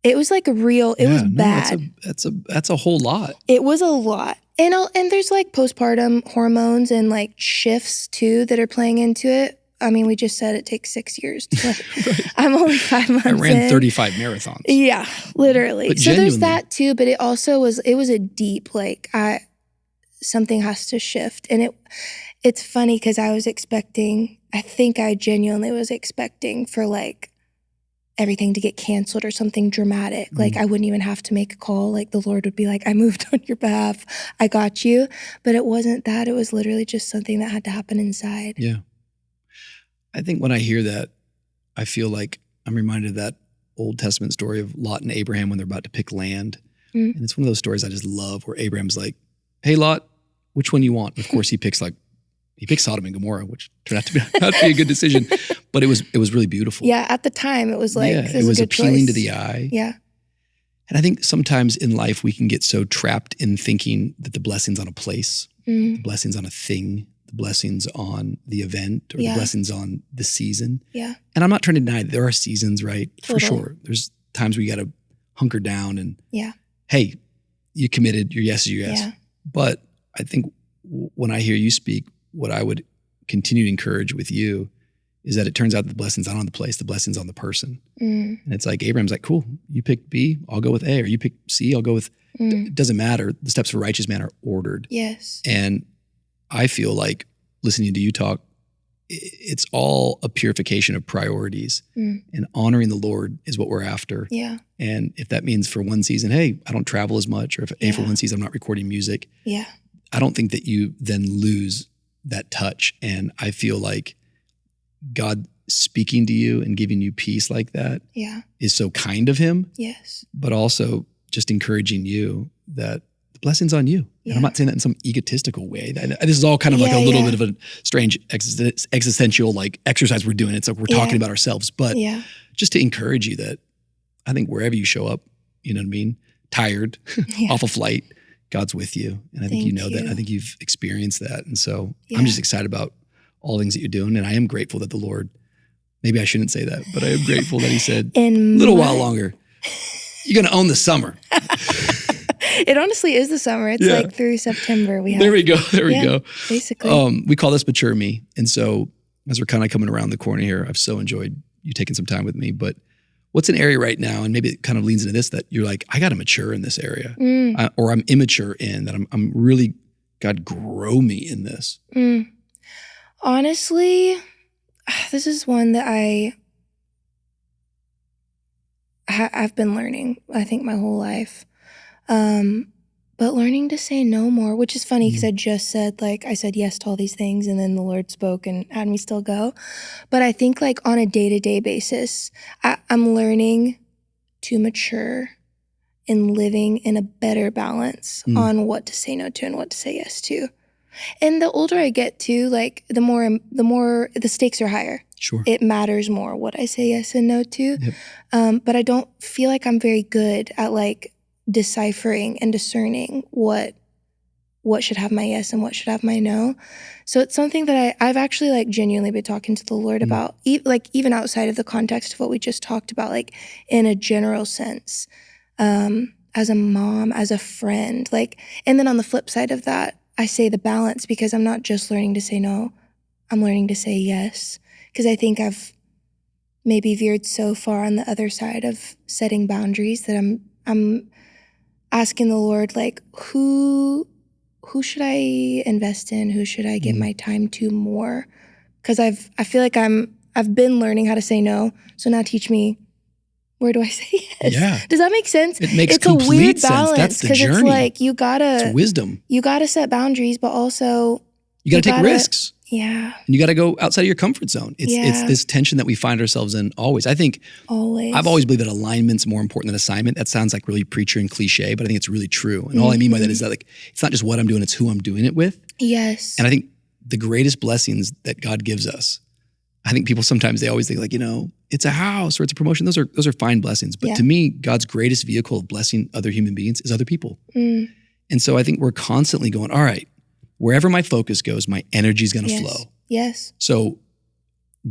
It was like it was bad. That's a whole lot. It was a lot. And there's like postpartum hormones and like shifts too that are playing into it. I mean, we just said it takes 6 years. Right. I'm only 5 months in. I ran 35 marathons. Yeah, literally. But so there's that too, but it was a deep, like something has to shift. And it's funny because I think I genuinely was expecting for like everything to get canceled or something dramatic. Like I wouldn't even have to make a call. Like the Lord would be like, I moved on your behalf. I got you. But it wasn't that. It was literally just something that had to happen inside. Yeah. I think when I hear that, I feel like I'm reminded of that Old Testament story of Lot and Abraham when they're about to pick land. And it's one of those stories I just love where Abraham's like, hey, Lot, which one you want? And of course, he picks Sodom and Gomorrah, which turned out to be a good decision. But it was really beautiful. Yeah, at the time, it was like, it was appealing to the eye. Yeah. And I think sometimes in life, we can get so trapped in thinking that the blessing's on a place, the blessing's on a thing, the blessings on the event or the blessings on the season. Yeah. And I'm not trying to deny that there are seasons, right? Total. For sure. There's times where you got to hunker down and, yeah, hey, you committed, your yes is your yes. Yeah. But I think when I hear you speak, what I would continue to encourage with you is that it turns out the blessing's not on the place, the blessing's on the person. And it's like, Abraham's like, cool, you picked B, I'll go with A, or you pick C, I'll go with, it doesn't matter. The steps of a righteous man are ordered. Yes. And I feel like listening to you talk, it's all a purification of priorities, and honoring the Lord is what we're after. Yeah. And if that means for one season, hey, I don't travel as much, or if for one season I'm not recording music, I don't think that you then lose that touch. And I feel like God speaking to you and giving you peace like that is so kind of him. Yes. But also just encouraging you that the blessing's on you. And I'm not saying that in some egotistical way. This is all kind of like a little bit of a strange existential like exercise we're doing. It's like we're talking about ourselves, but just to encourage you that I think wherever you show up, you know what I mean? Tired, off a flight, God's with you. And I think you know that. I think you've experienced that. And so I'm just excited about all things that you're doing. And I am grateful that the Lord, maybe I shouldn't say that, but I am grateful that he said, a little while longer, you're going to own the summer. It honestly is the summer. It's like through September. There we go. Basically. We call this Mature Me. And so as we're kind of coming around the corner here, I've so enjoyed you taking some time with me. But what's an area right now, and maybe it kind of leans into this, that you're like, I got to mature in this area, or I'm immature in that. I'm really, God, grow me in this. Honestly, this is one that I've been learning, I think, my whole life. But learning to say no more, which is funny because I just said, like, I said yes to all these things and then the Lord spoke and had me still go. But I think, like, on a day-to-day basis, I'm learning to mature in living in a better balance on what to say no to and what to say yes to. And the older I get to, like, the more the stakes are higher. Sure. It matters more what I say yes and no to. Yep. But I don't feel like I'm very good at, like, deciphering and discerning what should have my yes and what should have my no. So it's something that I've actually, like, genuinely been talking to the Lord about, like, even outside of the context of what we just talked about, like, in a general sense, as a mom, as a friend, like. And then on the flip side of that, I say the balance, because I'm not just learning to say no, I'm learning to say yes, because I think I've maybe veered so far on the other side of setting boundaries that I'm asking the Lord, like, who should I invest in? Who should I give my time to more? Because I feel like I've been learning how to say no. So now teach me, where do I say yes? Yeah. Does that make sense? It makes it's a complete weird sense. balance, That's the because journey. it's like It's wisdom. You gotta set boundaries, but also You got to take risks. Yeah. And you got to go outside of your comfort zone. It's this tension that we find ourselves in always. I think I've always believed that alignment's more important than assignment. That sounds like really preacher and cliche, but I think it's really true. And all I mean by that is that, like, it's not just what I'm doing, it's who I'm doing it with. Yes. And I think the greatest blessings that God gives us, I think people sometimes, they always think, like, it's a house or it's a promotion. Those are fine blessings. But to me, God's greatest vehicle of blessing other human beings is other people. And so I think we're constantly going, all right, wherever my focus goes, my energy is going to flow. Yes. So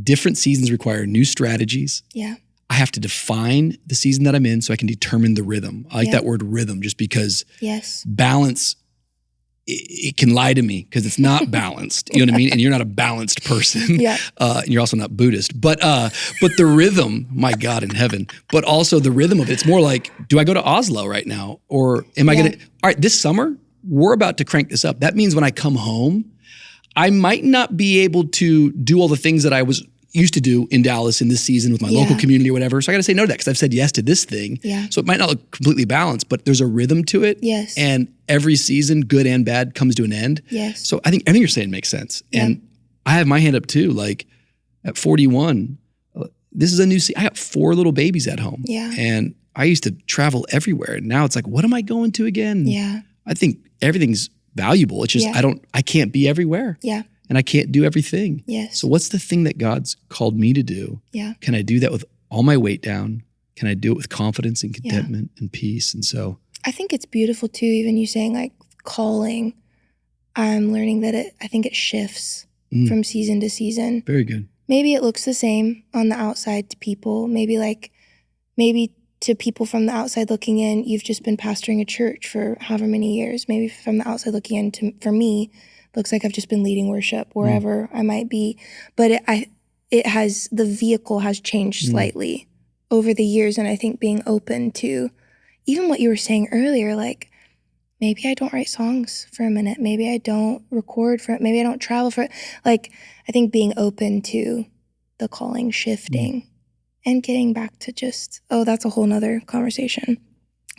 different seasons require new strategies. Yeah. I have to define the season that I'm in so I can determine the rhythm. I like that word rhythm, just because balance, it can lie to me because it's not balanced. You know what I mean? And you're not a balanced person. And you're also not Buddhist. But the rhythm, my God in heaven, but also the rhythm of it, it's more like, do I go to Oslo right now? Or am I going to, all right, this summer, we're about to crank this up. That means when I come home, I might not be able to do all the things that I was used to do in Dallas in this season with my local community or whatever. So I got to say no to that because I've said yes to this thing. So it might not look completely balanced, but there's a rhythm to it. And every season, good and bad, comes to an end. So I think everything you're saying makes sense. And I have my hand up too. Like, at 41, this is a new season. I got 4 little babies at home. And I used to travel everywhere. And now it's like, what am I going to again? I think everything's valuable. It's just, I can't be everywhere. And I can't do everything. So what's the thing that God's called me to do? Can I do that with all my weight down? Can I do it with confidence and contentment and peace? And so I think it's beautiful too, even you saying, like, calling. I'm learning that I think it shifts from season to season. Very good. Maybe it looks the same on the outside to people. Maybe to people from the outside looking in, you've just been pastoring a church for however many years. Maybe from the outside looking in, for me, looks like I've just been leading worship wherever I might be. But the vehicle has changed slightly over the years. And I think being open to even what you were saying earlier, like, maybe I don't write songs for a minute. Maybe I don't record for it. Maybe I don't travel for it. Like, I think being open to the calling shifting and getting back to just, that's a whole nother conversation.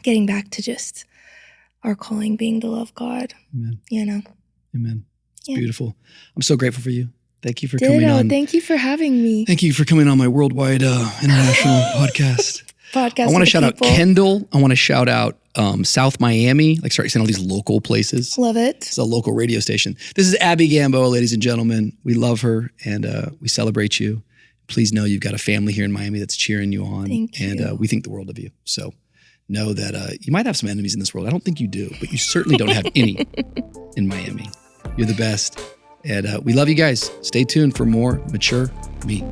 Getting back to just our calling being to love God. Amen. Amen. It's beautiful. I'm so grateful for you. Thank you for coming on. Thank you for having me. Thank you for coming on my worldwide international podcast. I want to shout out Kendall. I want to shout out South Miami. Like, start saying all these local places. Love it. It's a local radio station. This is Abbie Gamboa, ladies and gentlemen. We love her and we celebrate you. Please know you've got a family here in Miami that's cheering you on. Thank you. And we think the world of you. So know that you might have some enemies in this world. I don't think you do, but you certainly don't have any in Miami. You're the best. And we love you guys. Stay tuned for more Mature Me.